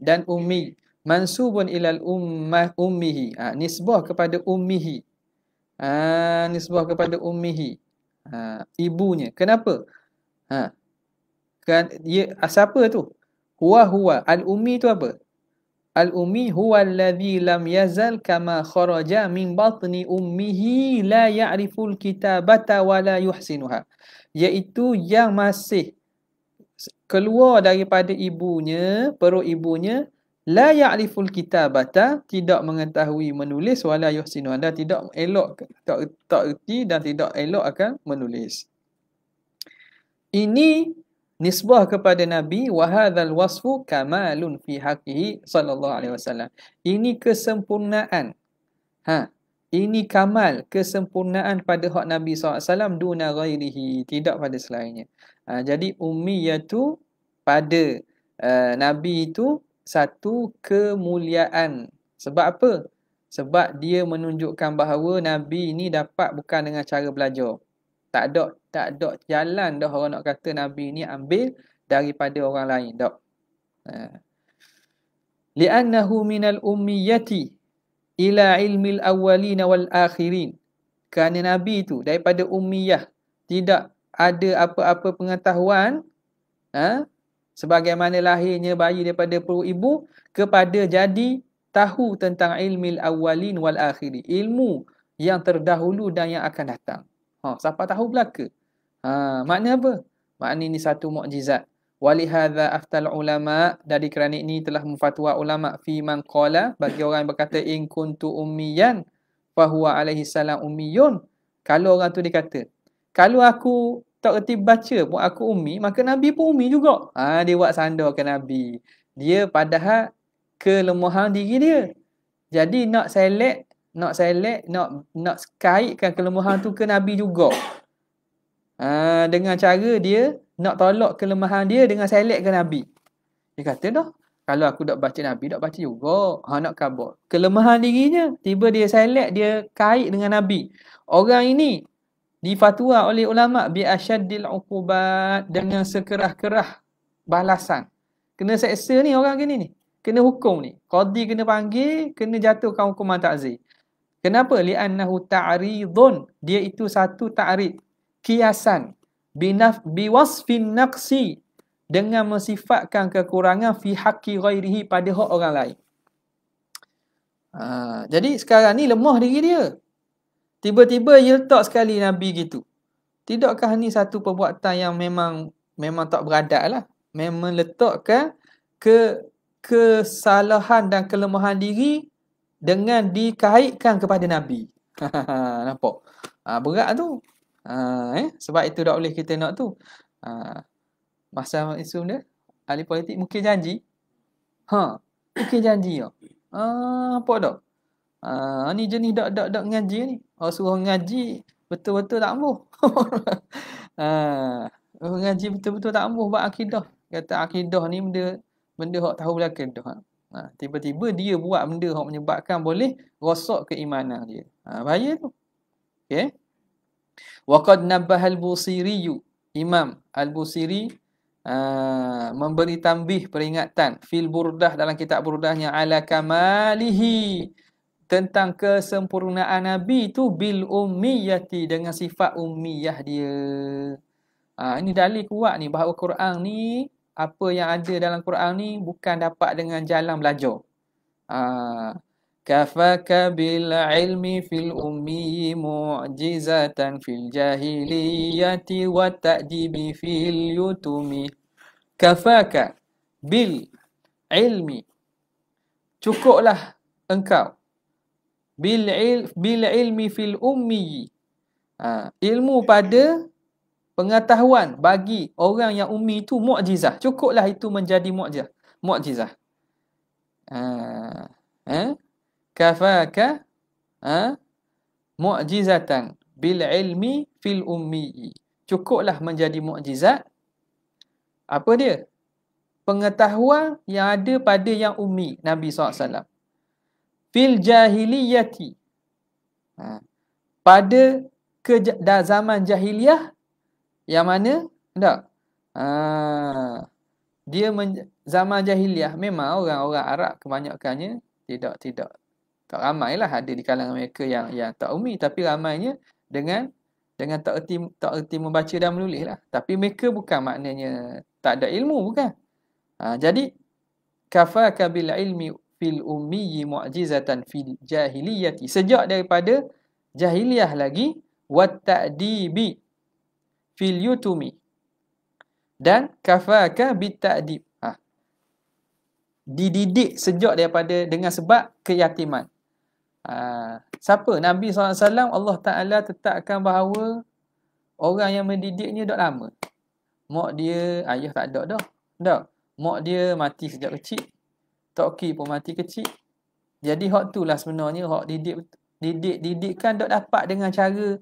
dan ummi mansubun ilal ummihi, nisbah kepada ummihi, nisbah kepada ummihi, ibunya. Kenapa? Kan siapa tu? Huwa al ummi tu apa? Al ummi huwa alladhi lam yazal kama kharaja min batni ummihi la ya'riful kitabata wa la yuhsinuha, iaitu yang masih keluar daripada ibunya, perut ibunya, la ya'riful kitabata, tidak mengetahui menulis, wala yuhsinu, dan tidak elok, tak erti dan tidak elok akan menulis. Ini nisbah kepada Nabi, wa hadzal wasfu kamalun fi haqqihi sallallahu alaihi wasallam. Ini kesempurnaan. Ini kamal, kesempurnaan pada hak Nabi SAW duna ghairihi, tidak pada selainnya. Jadi ummiyatu pada Nabi itu satu kemuliaan. Sebab apa? Sebab dia menunjukkan bahawa Nabi ini dapat bukan dengan cara belajar. Tak ada jalan dah orang nak kata Nabi ini ambil daripada orang lain. Tak. Li'annahu minal ummiyati ila ilmil awwalin wal akhirin. Kerana Nabi itu daripada ummiyah, tidak ada apa-apa pengetahuan, sebagaimana lahirnya bayi daripada perut ibu, kepada jadi tahu tentang ilmil awwalin wal akhirin, ilmu yang terdahulu dan yang akan datang. Siapa tahu belaka. Makna apa? Makna ini satu mukjizat. Walihadza aftal ulama, dari kerana ini telah memfatwa ulama fi man qala, bagi orang yang berkata in kuntu ummiyan fa huwa alaihi salam ummiyun. Kalau orang tu dikata, kalau aku tak erti baca pun aku ummi, maka Nabi pun ummi juga. Dia buat sandarkan Nabi. Dia padahal kelemahan diri dia. Jadi nak kaitkan kelemahan tu ke Nabi juga. Dengan cara dia nak tolak kelemahan dia dengan seletkan Nabi. Dia kata dah, kalau aku tak baca Nabi, tak baca juga. Nak khabar kelemahan dirinya, tiba dia selet, dia kait dengan Nabi. Orang ini difatwa oleh ulama bi asyaddil uqubat, dengan sekerah-kerah balasan. Kena seksa ni orang gini ni. Kena hukum ni. Qadi kena panggil, kena jatuhkan hukuman ta'zir. Kenapa? Li'annahu ta'ridun. Dia itu satu ta'rid. Kiasan. Biwasfin naqsi. Dengan mensifatkan kekurangan fi haqqi ghairihi, pada hak orang lain. Jadi sekarang ni lemah diri dia. Tiba-tiba dia letak sekali Nabi gitu. Tidakkah ni satu perbuatan yang memang tak beradab lah. Memang letakkan kesalahan dan kelemahan diri dengan dikaitkan kepada Nabi. Nampak? Berat tu. Sebab itu tak boleh kita nak tu. Masa isu dia, ahli politik mungkin janji. Mungkin janji ya. Apa tak? Ni jenis dak ngaji ni. Suruh ngaji betul-betul tak ampuh. Ngaji betul-betul tak ampuh bab akidah. Kata akidah ni benda hak tahu belakang dah. Tiba-tiba dia buat benda hak menyebabkan boleh rosak keimanan dia. Bahaya tu. Okey. Wa qad nabbaha al-Busiri, Imam Al-Busiri memberi tambih peringatan fil burdah dalam kitab burdahnya ala kamalihi tentang kesempurnaan Nabi tu bil ummiyati dengan sifat ummiyah dia. Ini dalil kuat ni bahawa Quran ni apa yang ada dalam Quran ni bukan dapat dengan jalan belajar. Kafaka bil ilmi fil ummi mu'jizatan fil jahiliyati wa ta'dibi fil yutumi. Kafaka bil ilmi, cukuplah engkau bil ilmi fil ummi, ilmu pada pengetahuan bagi orang yang ummi itu mukjizah. Cukuplah itu menjadi mukjizah. Kafaka mu'jizatan bil ilmi fil ummi. Cukuplah menjadi mukjizat. Apa dia? Pengetahuan yang ada pada yang ummi, Nabi SAW. Fil jahiliyati. Pada zaman jahiliyah yang mana? Tak. Dia zaman jahiliyah memang orang-orang Arab kebanyakannya tidak tak ramailah ada di kalangan mereka yang tak ummi, tapi ramainya dengan tak erti membaca dan menulis lah. Tapi mereka bukan maknanya tak ada ilmu, bukan. Jadi kafaka bil ilmi fil ummi mu'jizatan fil jahiliyati, sejak daripada jahiliyah lagi, wat ta'dibi fil yutumi, dan kafaka bit ta'dib, dididik sejak daripada dengan sebab keyatiman. Siapa? Nabi SAW, Allah Ta'ala tetapkan bahawa orang yang mendidiknya dah lama. Mak dia, ayah tak ada dah. Tak. Mak dia mati sejak kecil. Tok Ki pun mati kecil. Jadi hak tu lah sebenarnya hak didikan tak dapat dengan cara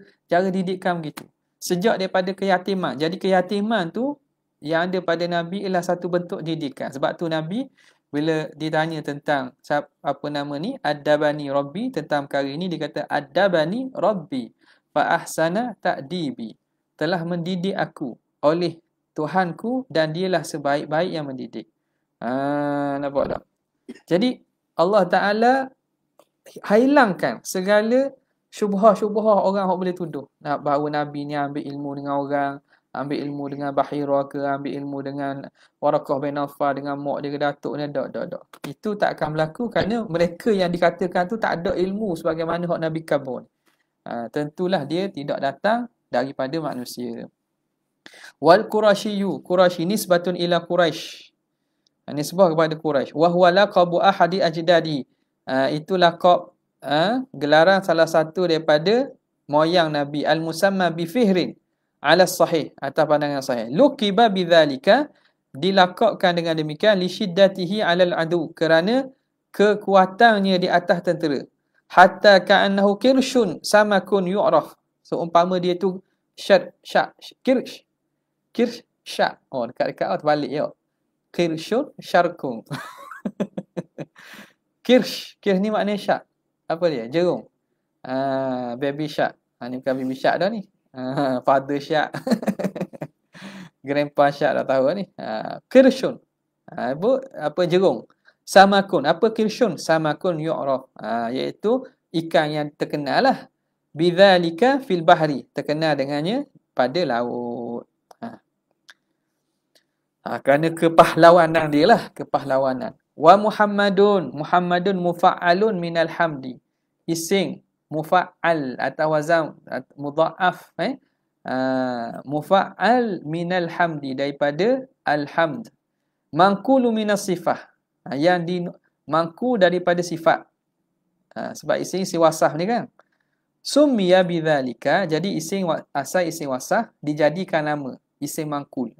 didikan begitu. Sejak daripada keyatiman. Jadi keyatiman tu yang ada pada Nabi ialah satu bentuk didikan. Sebab tu Nabi bila ditanya tentang apa nama ni, Adabani Rabbi, tentang perkara ini dia kata Adabani Rabbi fa ahsana ta'dibi, telah mendidik aku oleh Tuhanku dan dialah sebaik-baik yang mendidik. Nampak tak? Jadi Allah Ta'ala hilangkan segala syubhah-syubhah orang yang boleh tuduh bahawa Nabi ni ambil ilmu dengan orang, ambil ilmu dengan Bahira ke, ambil ilmu dengan Waraqah bin Nawfal, dengan mak dia ke datuk ni, tak. Itu tak akan berlaku kerana mereka yang dikatakan tu tak ada ilmu sebagaimana hak Nabi kabun. Tentulah dia tidak datang daripada manusia. Wal Qurashiyu, Quraisy nisbatun ila Quraisy, nisbah kepada Quraisy. Wa huwa laqabu ahadi ajdadi, itu laqab gelaran salah satu daripada moyang Nabi, al-musamma bi Fihrin ala sahih, atas pandangan sahih. Luqiba bidzalika, dilaqabkan dengan demikian, li syiddatihi alal adu, kerana kekuatannya di atas tentera. Hatta ka'annahu kirshun samakun yu'raf, seumpama dia tu kirsh. Dekat-dekat terbalik ya. Kirshun syarkung. Kirsh ni maknanya syak. Apa dia? Jerung. Baby shark. Ni bukan baby shark dah ni. Father shark. Grandpa shark dah tahu ni. Kirshun. Apa jerung. Samakun. Apa kirshun? Samakun yu'raf. Iaitu ikan yang terkenal lah. Bidzalika fil bahri. Terkenal dengannya pada laut. Kerana kepahlawanan dia lah. Kepahlawanan. Wa Muhammadun mufa'alun minal hamdi, isim mufa'al atau wazan mudha'af, mufa'al minal hamdi, daripada alhamd. Manqulu minas sifah, yang mangku daripada sifat. Sebab isim wasaf ni kan. Summiya bidzalika, jadi asal isim wasaf dijadikan nama, isim mangkul.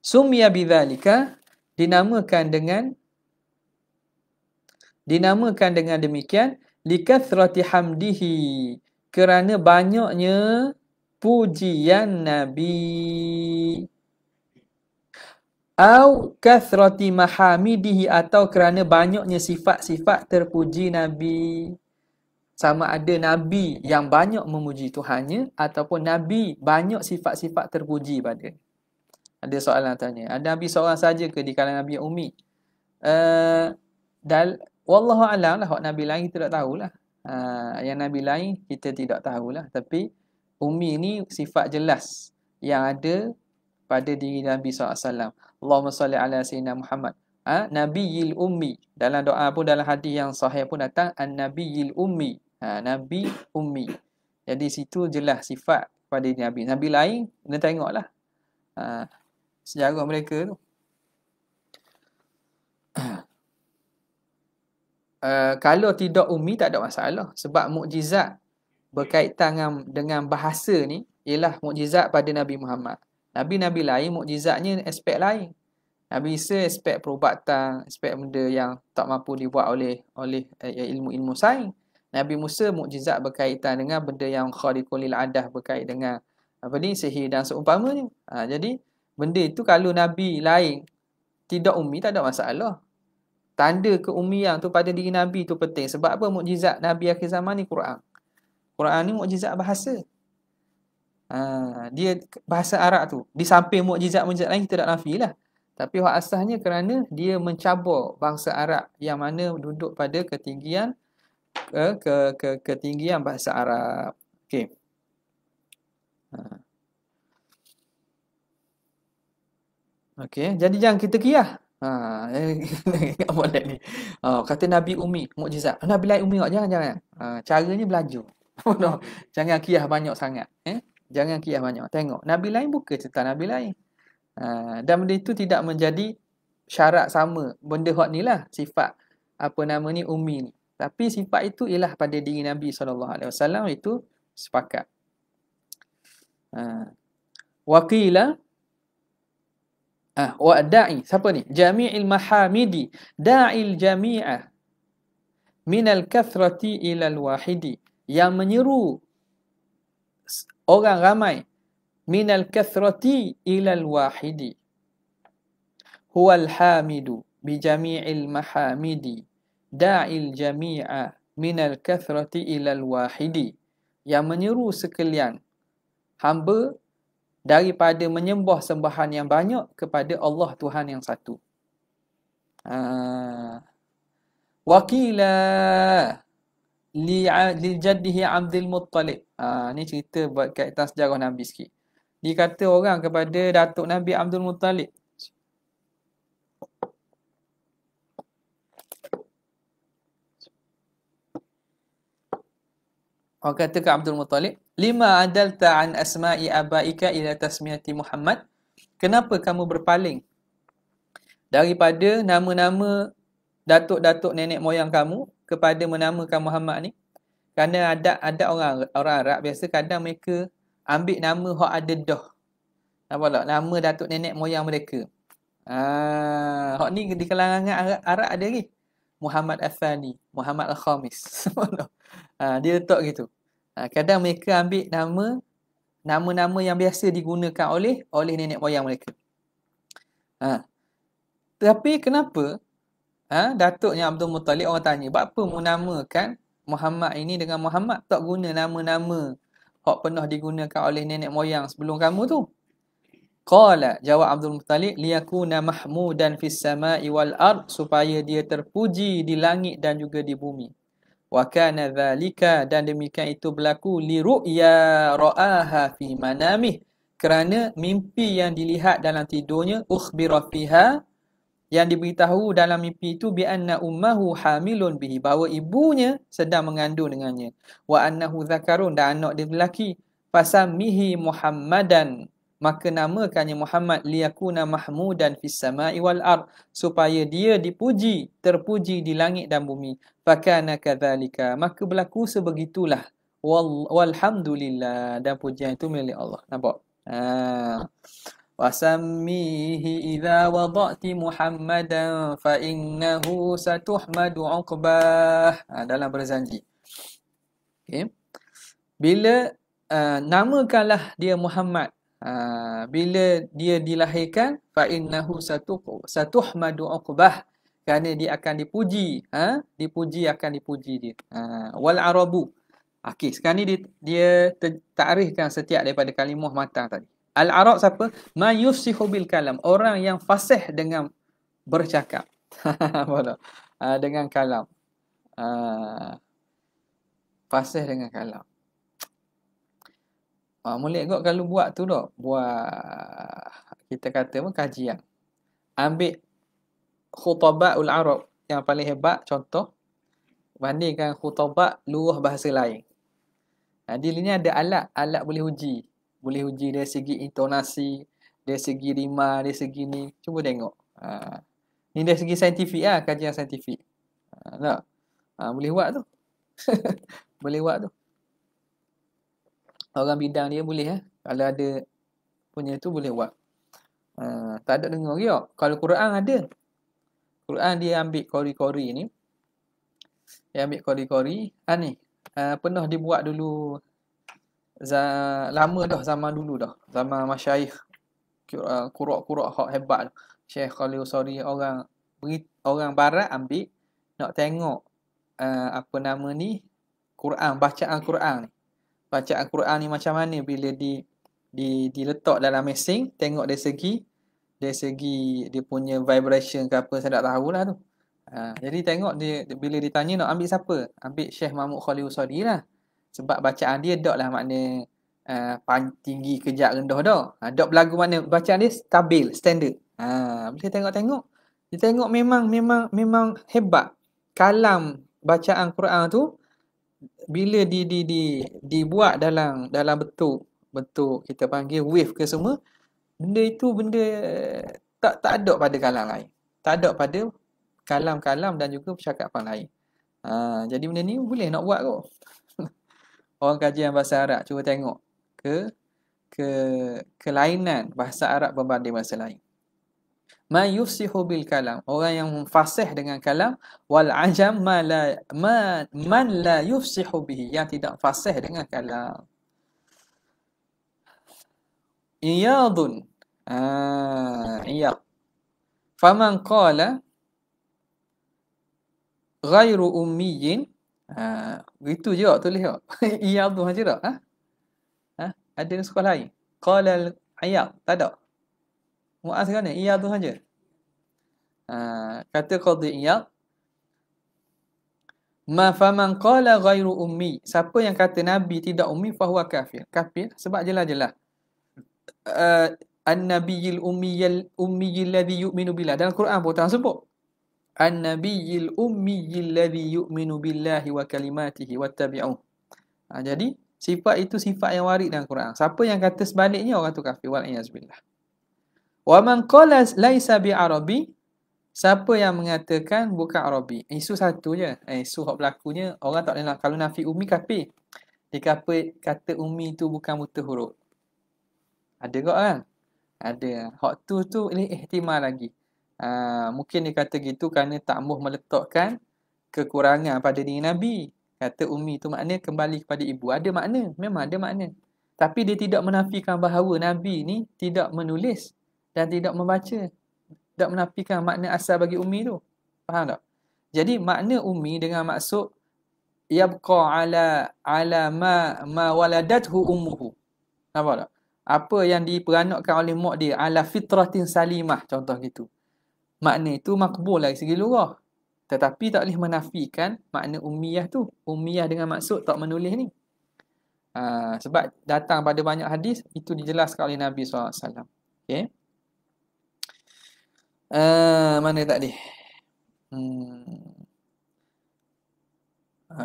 Summiya bidzalika, dinamakan dengan demikian likathrati hamdihi, kerana banyaknya pujian Nabi, au kathrati mahamidihi, atau kerana banyaknya sifat-sifat terpuji Nabi. Sama ada Nabi yang banyak memuji Tuhannya ataupun Nabi banyak sifat-sifat terpuji pada. Ada soalan tanya, ada Nabi seorang saja ke di kalangan Nabi Ummi? Wallahu a'lam lah, hak Nabi lain kita tak tahulah. Yang Nabi lain kita tidak tahulah, tapi Ummi ni sifat jelas yang ada pada diri Nabi SAW. Allahumma salli ala sayyidina Muhammad. Nabiyil ummi. Dalam doa pun, dalam hadis yang sahih pun datang an-nabiyil ummi. Nabi ummi. Jadi situ jelas sifat pada Nabi. Nabi lain kena tengoklah sejarah mereka tu. Kalau tidak ummi tak ada masalah, sebab mukjizat berkaitan dengan bahasa ni ialah mukjizat pada Nabi Muhammad. Nabi-nabi lain mukjizatnya aspek lain. Nabi Isa aspek perubatan, aspek benda yang tak mampu dibuat oleh ilmu-ilmu sains. Nabi Musa mukjizat berkaitan dengan benda yang khariqul lil adah, berkait dengan sihir dan seumpamanya. Jadi benda itu kalau Nabi lain tidak ummi tak ada masalah. Tanda keummian tu pada diri Nabi tu penting. Sebab apa? Mukjizat Nabi akhir zaman ni Quran. Quran ni mukjizat bahasa. Dia bahasa Arab tu. Di samping mukjizat-mukjizat lain kita tak nafilah. Tapi hak asasnya kerana dia mencabar bangsa Arab yang mana duduk pada ketinggian ketinggian bahasa Arab. Okey. Okey, jadi jangan kita kiyah. Apa ni? Kata Nabi Ummi, mukjizat. Nabi lain Ummi tak? Jangan. Caranya belajar. Jangan kiyah banyak sangat. Jangan kiyah banyak. Tengok, Nabi lain bukan cerita Nabi lain. Dan benda itu tidak menjadi syarat sama. Benda hak ni lah sifat apa nama ni ummi ni. Tapi sifat itu ialah pada diri Nabi SAW, itu sepakat. Waqila wa da'i, siapa ni? Jami'il mahamidi da'il jami'ah minal kathrati ilal wahidi, yang menyeru orang ramai minal kathrati ilal wahidi, huwal hamidu bi jami'il mahamidi da'il jami'a minal kathrati ilal wahidi, yang menyeru sekalian hamba daripada menyembah sembahan yang banyak kepada Allah Tuhan yang satu. Waqila li jaddihi Abdul Muttalib. Ni cerita buat kaitan sejarah Nabi sikit. Dikata orang kepada datuk Nabi Abdul Muttalib, orang kata ke Abdul Muttalib, lima adalta an asma'i abaika ila tasmiyati Muhammad, kenapa kamu berpaling daripada nama-nama datuk-datuk nenek moyang kamu kepada menamakan Muhammad ni? Kerana ada orang Arab biasa kadang mereka ambil nama hak ada dah. Nampak tak? Nama datuk nenek moyang mereka. Hak ni di kalangan Arab ada lagi. Muhammad Al-Thani, Muhammad Al-Khamis. Dia letak gitu. Kadang mereka ambil nama-nama yang biasa digunakan oleh nenek moyang mereka. Tapi kenapa datuknya Abdul Muttalib, orang tanya, apa menamakan Muhammad ini dengan Muhammad, tak guna nama-nama hak pernah digunakan oleh nenek moyang sebelum kamu tu? Qala, jawab Abdul Muttalib, liyakuna mahmudan fis sama'i wal ard, supaya dia terpuji di langit dan juga di bumi. Wa kana dzalika, dan demikian itu berlaku li ru'ya ra'aha fi manamih, kerana mimpi yang dilihat dalam tidurnya, ukhbira fiha, yang diberitahu dalam mimpi itu, bi anna ummahu hamilun bihi, bahawa ibunya sedang mengandung dengannya, wa annahu zakarun, dan anak dia lelaki, fasammihi Muhammadan, maka namakannya Muhammad liyakuna mahmudan fis sama'i wal ard, supaya dia dipuji, terpuji di langit dan bumi. Fakana kadzalika, maka berlaku sebegitulah. Walhamdulillah, dan pujian itu milik Allah. Nampak? Wasammihi idza wada'ti Muhammadan fa innahu satuhmadu 'uqbah. Dalam berzanji. Okey. Bila namakanlah dia Muhammad. Bila dia dilahirkan, fa innahu satuhmadu 'uqbah, kerana dia akan dipuji, dipuji akan dipuji dia. Wal arabu. Okey, sekarang ni dia takrifkan setiap daripada kalimah matang tadi. Al-arab siapa? Ma yufsihu bil kalam, orang yang fasih dengan bercakap. Dengan kalam. Fasih dengan kalam. Molek kot kalau buat tu dah. Buat, kita kata apa, kajian. Ambil khutabaul Arab yang paling hebat, contoh, bandingkan khutbah luruh bahasa lain. Di sini ada alat boleh uji. Boleh uji dari segi intonasi, dari segi rima, dari segi ni. Cuba tengok. Ni dari segi saintifik lah, kajian saintifik. Tak? Boleh buat tu. Boleh buat tu. Orang bidang dia boleh. Kalau ada punya tu boleh buat. Tak ada dengar dia. Kalau Quran ada. Quran dia ambil kori-kori ni. Dia ambil kori-kori. Ni. Pernah dibuat dulu. Lama dah, zaman dulu dah. Zaman masyayikh. Kurok-kurok hak hebat. Syekh Khalil Usari, orang barat ambil. Nak tengok apa nama ni, Quran, bacaan Quran ni. Bacaan Quran ni macam mana bila diletak dalam mesin, tengok dari segi dia punya vibration ke apa, saya tak tahulah tu. Jadi tengok dia, bila ditanya nak ambil siapa? Ambil Syekh Mahmud Khalil Usari lah. Sebab bacaan dia tak lah makna tinggi, kejap, rendah dah. Dok berlagu makna bacaan dia stabil, standard. Bila tengok-tengok, dia tengok memang hebat. Kalam bacaan Quran tu bila dibuat dalam bentuk kita panggil wave ke semua, benda itu tak ada pada kalam lain. Tak ada pada kalam-kalam dan juga percakapan lain. Jadi benda ni boleh nak buat kot. Orang kajian bahasa Arab cuba tengok kelainan bahasa Arab berbanding bahasa lain. Ma yufsihu bil kalam, orang yang fasih dengan kalam, wal ajam man la yufsihu bihi, yang tidak fasih dengan kalam. Iyadun. Iyad. Faman qala ghairu ummiyin, gitu je tulis tak? Iyadun aja tak? Ada nuskah lain. Qala al-iyad, tak ada. Muaz kan ni, iyadun saja. Kata Qadhi Iyad, ma faman qala ghairu ummi, siapa yang kata nabi tidak ummi fahuwa kafir. Kafir sebab jelas-jelas an-nabiyil ummiyil ladzi yu'minu billah. Dalam Quran pun tak sebut an-nabiyil ummiyil ladzi yu'minu billahi wa kalimatihi wattabi'uh. Jadi sifat itu sifat yang warid dalam Quran. Siapa yang kata sebaliknya, orang tu kafir. Wal iyaz billah. Wa man qala laisa bi arabi, siapa yang mengatakan bukan Arabi. Isu satu je. Isu hak berlakunya orang tak boleh, kalau nafi ummi kafir. Dia kata ummi tu bukan buta huruf. Ada kok kan? Ada. Hak tu ihtimal lagi. Mungkin dia kata gitu kerana tak mahu meletakkan kekurangan pada diri Nabi. Kata ummi tu makna kembali kepada ibu. Ada makna. Memang ada makna. Tapi dia tidak menafikan bahawa Nabi ni tidak menulis dan tidak membaca. Tak menafikan makna asal bagi ummi tu. Faham tak? Jadi makna ummi dengan maksud yabqa ala ma waladathu ummuhu. Nampak tak? Apa yang diperanakkan oleh mak dia ala fitratin salimah, contoh gitu. Makna itu makbul dari segi lugah. Tetapi tak boleh menafikan makna ummiyah tu. Ummiyah dengan maksud tak menulis ni. Sebab datang pada banyak hadis itu dijelaskan oleh Nabi SAW. Okey. Mana tadi?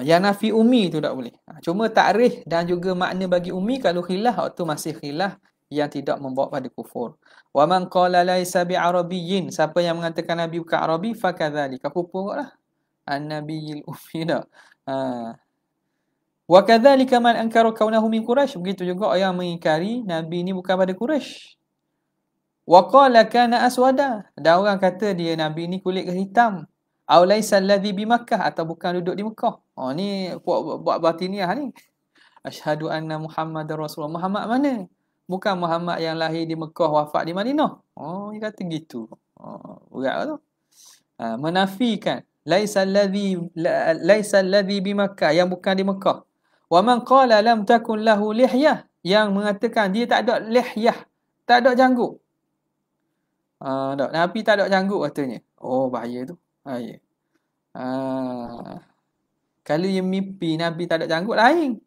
Yang nafi ummi tu tak boleh. Cuma takrif dan juga makna bagi ummi, kalau khilaf waktu masih khilaf yang tidak membawa pada kufur. Wa man qala laisa bi'arabiyyin, siapa yang mengatakan Nabi bukan Arabi, fakadzalika kufurlah. An-nabiyil ummi dah. Ha. Wa kadzalika man ankara kaunahu min Quraisy, begitu juga orang yang mengingkari Nabi ni bukan pada Quraisy. Wa qala kana aswada, ada orang kata dia Nabi ni kulit hitam. Aw laisa alladhi bi Makkah, atau bukan duduk di Mekah. Oh ni buat batiniah ni. Asyhadu anna Muhammadar Rasulullah. Muhammad mana? Bukan Muhammad yang lahir di Mekah, wafat di Madinah. Oh, dia kata gitu. Oh, berat tu. Menafikan laisa alladhi bi Makkah, yang bukan di Mekah. Wa man qala lam takun lahu lihyah, yang mengatakan dia tak ada lihyah, tak ada janggut. Tak, Nabi tak ada janggut katanya. Oh, bahaya tu. Bahaya. Kalau yang mimpi Nabi tak ada janggut lain.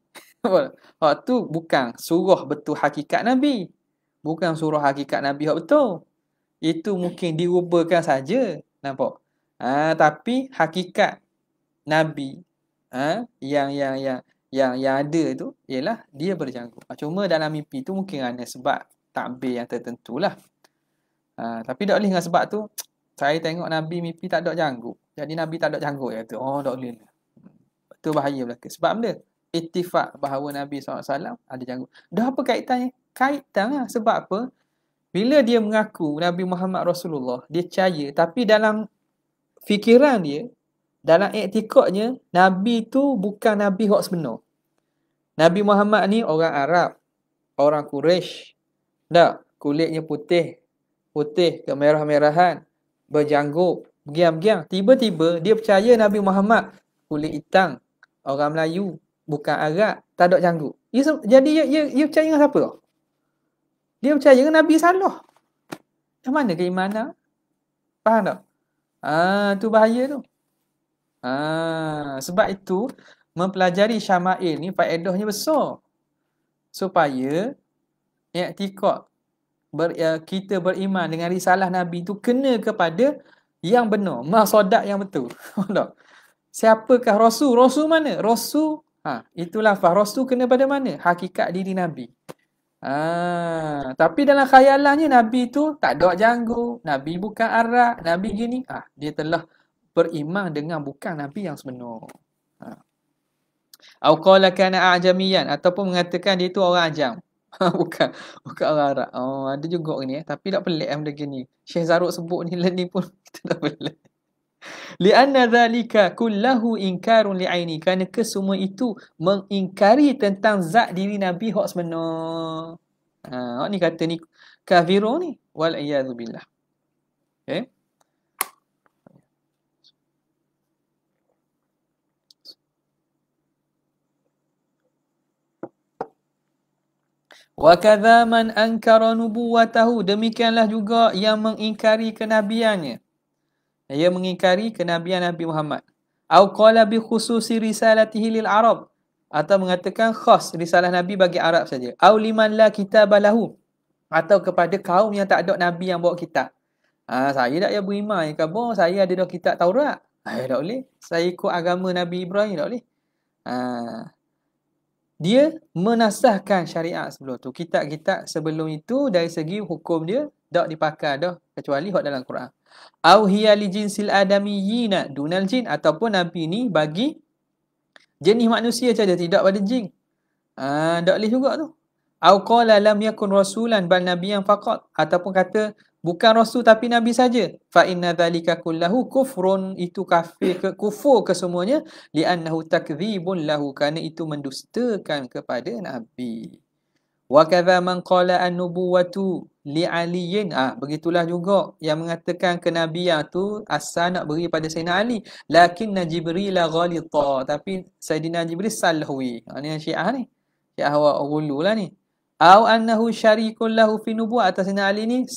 Hak tu bukan surah betul hakikat Nabi. Bukan surah hakikat Nabi hak betul. Itu mungkin dirubahkan saja. Nampak? Tapi hakikat Nabi yang ada tu ialah dia berjanggut. Cuma dalam mimpi tu mungkin ada sebab takbir yang tertentu lah. Tapi tak boleh dengan sebab tu saya tengok Nabi mimpi tak ada janggut. Jadi Nabi tak ada janggut ya tu. Oh, tak boleh. Itu bahaya belaka. Sebab benda ittifaq bahawa Nabi SAW ada janggut. Dah apa kaitannya? Kaitan lah. Sebab apa? Bila dia mengaku Nabi Muhammad Rasulullah, dia percaya, tapi dalam fikiran dia, dalam iktikadnya, Nabi tu bukan Nabi hak sebenar. Nabi Muhammad ni orang Arab, orang Quraisy. Tak, kulitnya putih kemerah-merahan, berjanggut, begiang-begiang. Tiba-tiba dia percaya Nabi Muhammad kulit hitam, orang Melayu, bukan Arab, tak ada janggut. Jadi dia percaya dengan siapa? Dia percaya dengan Nabi salah. Yang mana keimanan? Faham tak? Tu bahaya tu. Sebab itu mempelajari syama'il ni faedahnya besar. Supaya i'tiqad kita beriman dengan risalah Nabi tu kena kepada yang benar, maksuddak yang betul. Tak? Siapakah Rasul? Rasul mana? Rasul, itulah Rasul kena pada mana? Hakikat diri Nabi. Tapi dalam khayalannya Nabi tu tak ada janggut, Nabi bukan Arab, Nabi gini. Dia telah beriman dengan bukan Nabi yang sebenar. Au qala kana a'jamiyan, ataupun mengatakan dia tu orang ajam. bukan orang Arab. Ada juga ni tapi tak pelik benda gini. Syekh Zaruk sebut ni pun kita tak pelik. Lianna dhalika kullahu inkarun li'aini, kerana kesemua itu mengingkari tentang zat diri Nabi hak sebenar. Hak ni kata ni kafirun ni, wal iyadzu billah. Okay. Wa kadza man ankara nubuwatahu, demikianlah juga yang mengingkari kenabiannya. Ia mengingkari kenabian Nabi Muhammad. Au qala bi khususi risalatihi lil Arab, atau mengatakan khas risalah Nabi bagi Arab saja. Au liman la kitabalahu, atau kepada kaum yang tak ada Nabi yang bawa kitab. Saya tak payah beriman khabar saya ada dah kitab Taurat. Tak boleh. Saya ikut agama Nabi Ibrahim, tak boleh. Dia menasahkan syariat sebelum tu. Kitab-kitab sebelum itu dari segi hukum dia tak dipakai dah kecuali hak dalam Quran. Au hiya li jinsil adamiyina dunal jin, ataupun Nabi ni bagi jenis manusia saja, tidak pada jin. Tak boleh juga tu. Au qala lam yakun rasulan bal nabiyyan faqat, ataupun kata bukan rasul tapi nabi saja. Fa inna dzalika kullahu kufrun, itu kufur kesemuanya, li'annahu takdzibun lahu, kerana itu mendustakan kepada nabi. Wa kadza man qala an-nubuwatu li aliyin, begitulah juga yang mengatakan kenabian tu asal nak beri pada Sayyidina Ali, lakinna Jibril ghalita, tapi Sayyidina Jibril salahwi. Ni Syiah ni, Syiah wa ghulu lah ni. Au annahu syarikun lahu fi nubuwah, atas Sayyidina Ali ni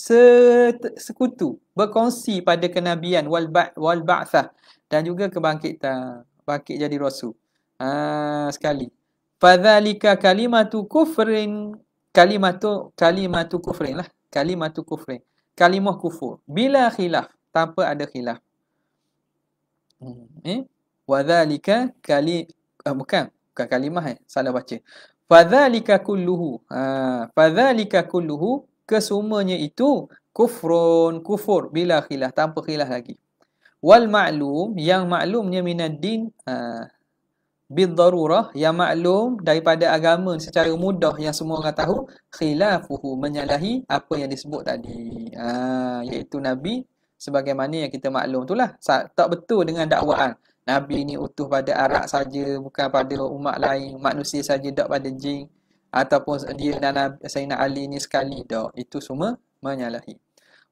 sekutu, berkongsi pada kenabian wal ba'tsah, dan juga kebangkitan, bangkit jadi rasul. Sekali. Fadzalika kalimatu kufrin, kalimatu kufrin lah, kalimatu kufrin, kalimah kufur bila khilaf, tanpa ada khilaf. Wadzalika bukan kalimah, salah baca. Fadzalika kulluhu. Fadzalika kulluhu, kesemuanya itu kufrun, kufur bila khilaf, tanpa khilaf lagi. Wal ma'lum, yang maklumnya minad din bid darurah, yang maklum daripada agama secara mudah yang semua orang tahu, khilafuhu, menyalahi apa yang disebut tadi. Iaitu Nabi sebagaimana yang kita maklum itulah. Tak betul dengan dakwaan Nabi ni utuh pada Arab saja, bukan pada umat lain, manusia saja, tak pada jin, ataupun dia dan Sayyidina Ali ni sekali, tak. Itu semua menyalahi.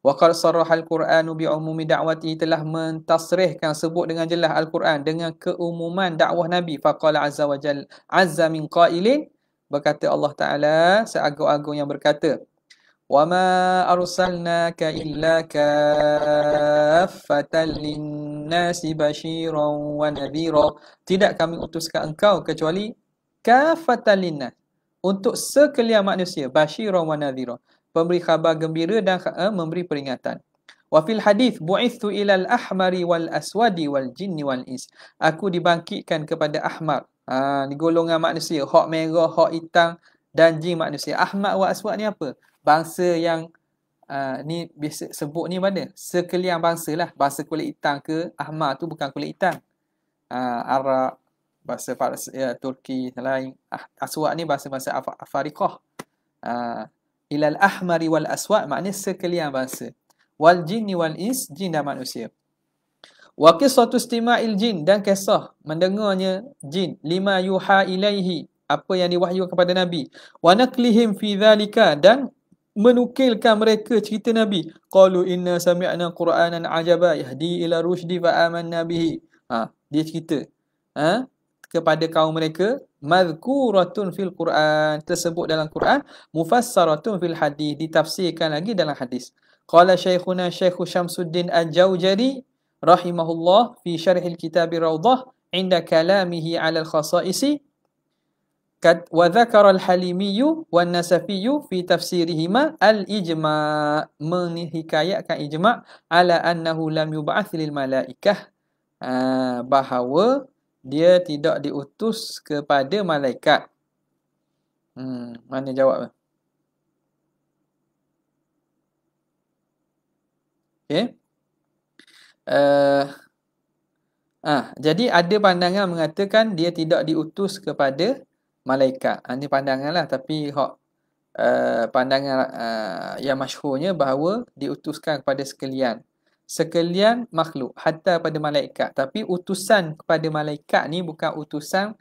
Wa qad sarraha al-Qur'anu bi umumi da'wati, telah mentasrihkan, sebut dengan jelas Al-Quran dengan keumuman dakwah Nabi. Faqala azza wa jalla, azza min qailin, berkata Allah Taala seagung-agung yang berkata, wa ma arsalnaka illa kaffatan lin-nasi basyiran wa nadhira, tidak kami utuskan engkau kecuali kaffatan lin-nas, untuk sekalian manusia, basyiran wa nadhira, pemberi khabar gembira dan memberi peringatan. Wa fil hadis, bu'ithu ilal ahmari wal aswadi wal jinni wal ins, aku dibangkitkan kepada ahmar, ni golongan manusia, hak merah, hak hitam dan jin manusia. Ahmar wa aswad ni apa? Bangsa yang ni biasa sebut ni mana? Sekalian bangsa lah. Bangsa kulit hitam ke, ahmar tu bukan kulit hitam. Arab, bahasa Fars, Turki lain. Aswad ni bahasa-bahasa Afrikah. Ilal ahmari wal aswad, maknanya sekalian bangsa. Wal jinni wal ins, jin dan manusia. Wa qissatu istima'il jin, dan kisah mendengarnya jin, lima yuha ilaihi, apa yang diwahyukan kepada Nabi. Wa naqlihim fi dhalika, dan menukilkan mereka cerita Nabi. Qalu inna sami'na qur'anan ajaba yahdi ila rusydi fa amanna bihi. Dia cerita kepada kaum mereka, madhkuratun fil Quran, tersebut dalam Quran, mufassaratun fil hadis, ditafsirkan lagi dalam hadis. Qala Syekhuna Syekh Syamsuddin Al-Jaujari rahimahullah fi syarhil kitab Rawdah inda kalamihi 'ala al-khasa'isi, wa dzakara al-Halimi wan Nasafi fi tafsirihima al-ijma', menghikayatkan ijma' ala annahu lam yub'ats lil malaikah, bahawa dia tidak diutus kepada malaikat. Mana jawab? Okey. Jadi ada pandangan mengatakan dia tidak diutus kepada malaikat. Ini pandanganlah, tapi pandangan yang masyhurnya bahawa diutuskan kepada sekalian makhluk, hatta pada malaikat. Tapi utusan kepada malaikat ni bukan utusan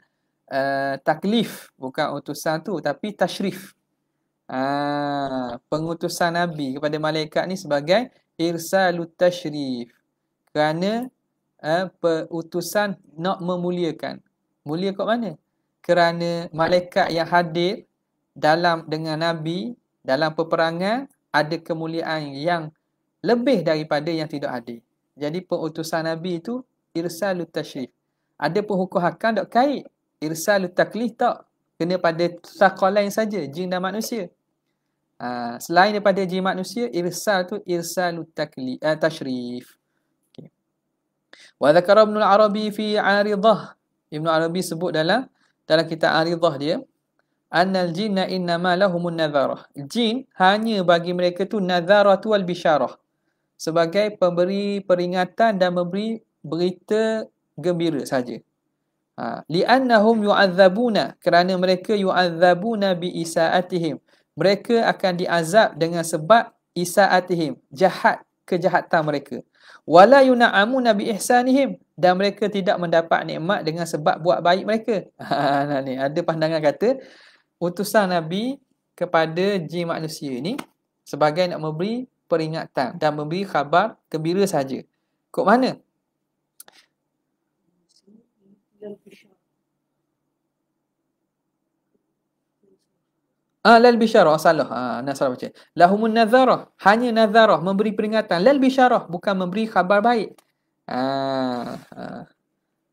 taklif, bukan utusan tu, tapi tashrif. Pengutusan Nabi kepada malaikat ni sebagai irsalut tashrif, kerana utusan nak memuliakan. Mulia kat mana? Kerana malaikat yang hadir dengan Nabi dalam peperangan ada kemuliaan yang lebih daripada yang tidak hadir. Jadi pengutusan Nabi itu irsalut tashrif. Ada pun hukum hakam tak kait. Irsalut taklif tak. Kena pada thaqalain saja, jin dan manusia. Selain daripada jin manusia, irsal tu irsalut tashrif. Okay. Wa dzakara Ibnu Arabi fi 'Aridah. Ibnu Arabi sebut dalam kitab 'Aridah dia, annal jinna innama lahumun nadharah. Jin hanya bagi mereka tu nadharatu wal bisyarah, sebagai pemberi peringatan dan memberi berita gembira saja. Li'annahum yu'adzabuna, kerana mereka yu'adzabuna bi isaatihim, mereka akan diazab dengan sebab isaatihim, kejahatan mereka. Wala yun'amuna bi ihsanihim, dan mereka tidak mendapat nikmat dengan sebab buat baik mereka. Ni ada pandangan kata utusan Nabi kepada jin manusia ni sebagai nak memberi peringatan dan memberi khabar gembira saja. Kok mana? Lal bisyarah, salah. Salah baca. Lahumun nazarah, hanya nazarah, memberi peringatan. Lal bisyarah, bukan memberi khabar baik.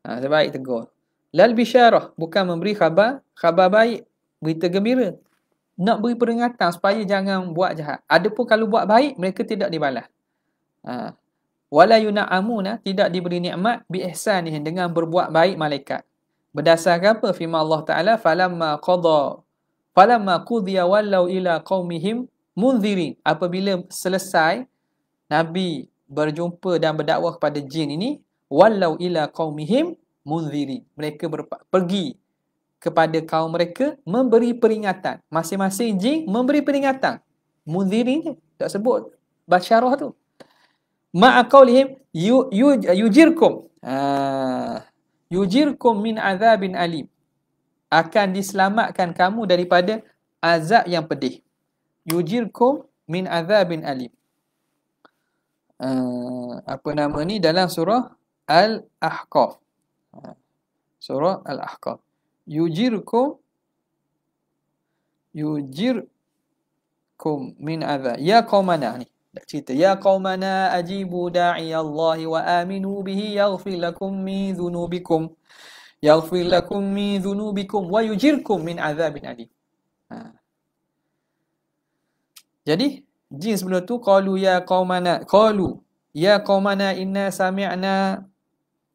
Sebaik tegur. Lal bisyarah, bukan memberi khabar baik, berita gembira. Nak beri peringatan supaya jangan buat jahat. Adapun kalau buat baik, mereka tidak dibalas. Wala yuna'amuna, tidak diberi nikmat bi ihsanihim, dengan berbuat baik malaikat. Berdasarkan apa? Firman Allah Ta'ala, falamma qada Falamma qudiya wallau ila qaumihim munzirin. Apabila selesai Nabi berjumpa dan berdakwah kepada jin ini, wallau ila qaumihim munzirin. Mereka pergi kepada kaum mereka memberi peringatan. Masing-masing jin memberi peringatan. Munzirin tak sebut basyarah tu. Ma'a qaulihim yujirkum. Yujirkum min azabin alim. Akan diselamatkan kamu daripada azab yang pedih. Yujirkum min azabin alim. Apa nama ni dalam surah Al-Ahqaf. Surah Al-Ahqaf. Yujirkum min azab. Ya qaumana ni. Cerita ya qaumana ajibu da'i Allah wa aminu bihi yaghfir lakum min dhunubikum. Yaghfir lakum min dhunubikum wa yujirkum min azabin alim. Jadi jin sebelum tu qalu ya qaumana inna sami'na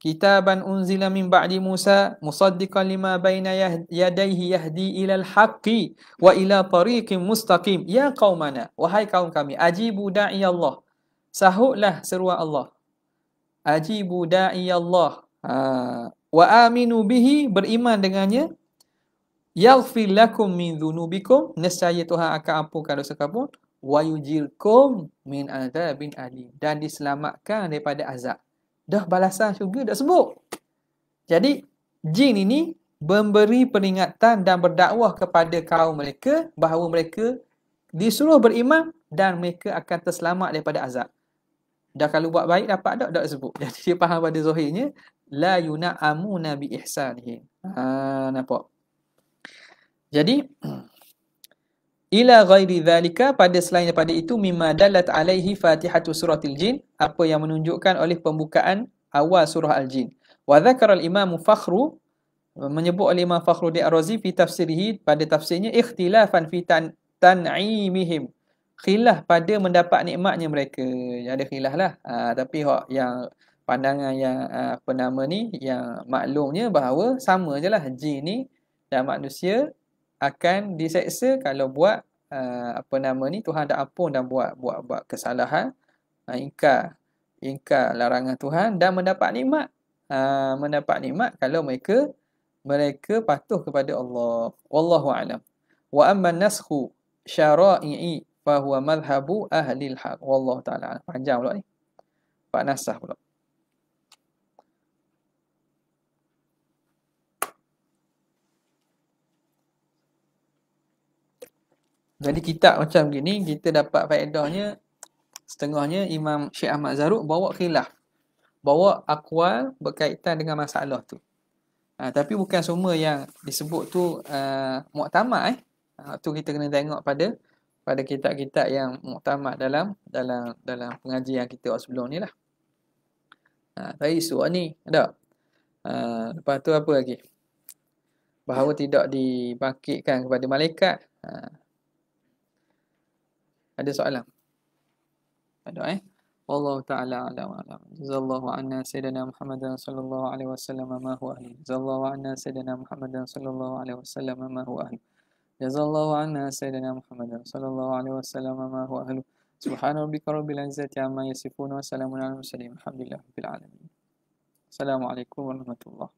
kitaban unzila min ba'di Musa musaddiqan lima baina yadayhi yahdi ilal haqqi wa ila tariqin mustaqim. Ya qaumana, wahai kaum kami, ajibu da'i Allah. Sahutlah seruan Allah. Ajibu da'i Allah. Wa aminu bihi, beriman dengannya. Yaghfir lakum min dhunubikum, nescaya Tuhan akan ampunkan dosa kamu. Wa yujirkum min azabin alim, dan diselamatkan daripada azab. Dah balasan syurga dah sebut. Jadi jin ini memberi peringatan dan berdakwah kepada kaum mereka bahawa mereka disuruh beriman dan mereka akan terselamat daripada azab. Dah kalau buat baik dapat tak sebut. Jadi dia faham pada zahirnya la yuna'amuna bi ihsanihim. Nampak? Jadi ila ghairi dhalika, pada selain daripada itu, mimma dalat alaihi fatihatu suratil jin, apa yang menunjukkan oleh pembukaan awal surah al-jin. Wa dzakara al-imam Fakhru, menyebut oleh Imam Fakhruddin Ar-Razi fi tafsirihi, pada tafsirnya, ikhtilafan fi tan'imihim, khilaf pada mendapat nikmatnya mereka. Ada khilaf lah. Tapi yang pandangan yang apa nama ni, yang maklumnya bahawa sama je lah jin ni dan manusia akan diseksa kalau buat apa nama ni, Tuhan tak ampun dan buat kesalahan, ingkar larangan Tuhan, dan mendapat nikmat. Mendapat nikmat kalau mereka patuh kepada Allah. Wallahu a'lam. Wa amma naskhu syara'i fa huwa madhhabu ahli al-haq. Wallahu ta'ala. Panjang pula ni. Pak nasah pula. Jadi kitab macam gini, kita dapat faedahnya, setengahnya Imam Syekh Ahmad Zarruq bawa khilaf, bawa aqwal berkaitan dengan masalah tu. Tapi bukan semua yang disebut tu muktamad. Tu kita kena tengok pada kitab-kitab yang muktamad dalam pengajian kita sebelum ni lah. Tadi isu ni ada. Lepas tu apa lagi? Bahawa tidak dibangkitkan kepada malaikat. Ada soalan? Ada Wallahu ta'ala a'lam wa a'lam. Jazallahu anna sayyidina Muhammadan sallallahu alaihi wasallam ma huwa ahli. Jazallahu anna sayyidina Muhammadan sallallahu alaihi wasallam ma huwa ahli. Jazallahu anna sayyidina Muhammadan sallallahu alaihi wasallam ma huwa ahli. Subhana rabbika rabbil izzati amma yasifun wa salamun alal mursalin. Alhamdulillahirabbil alamin. Assalamualaikum warahmatullahi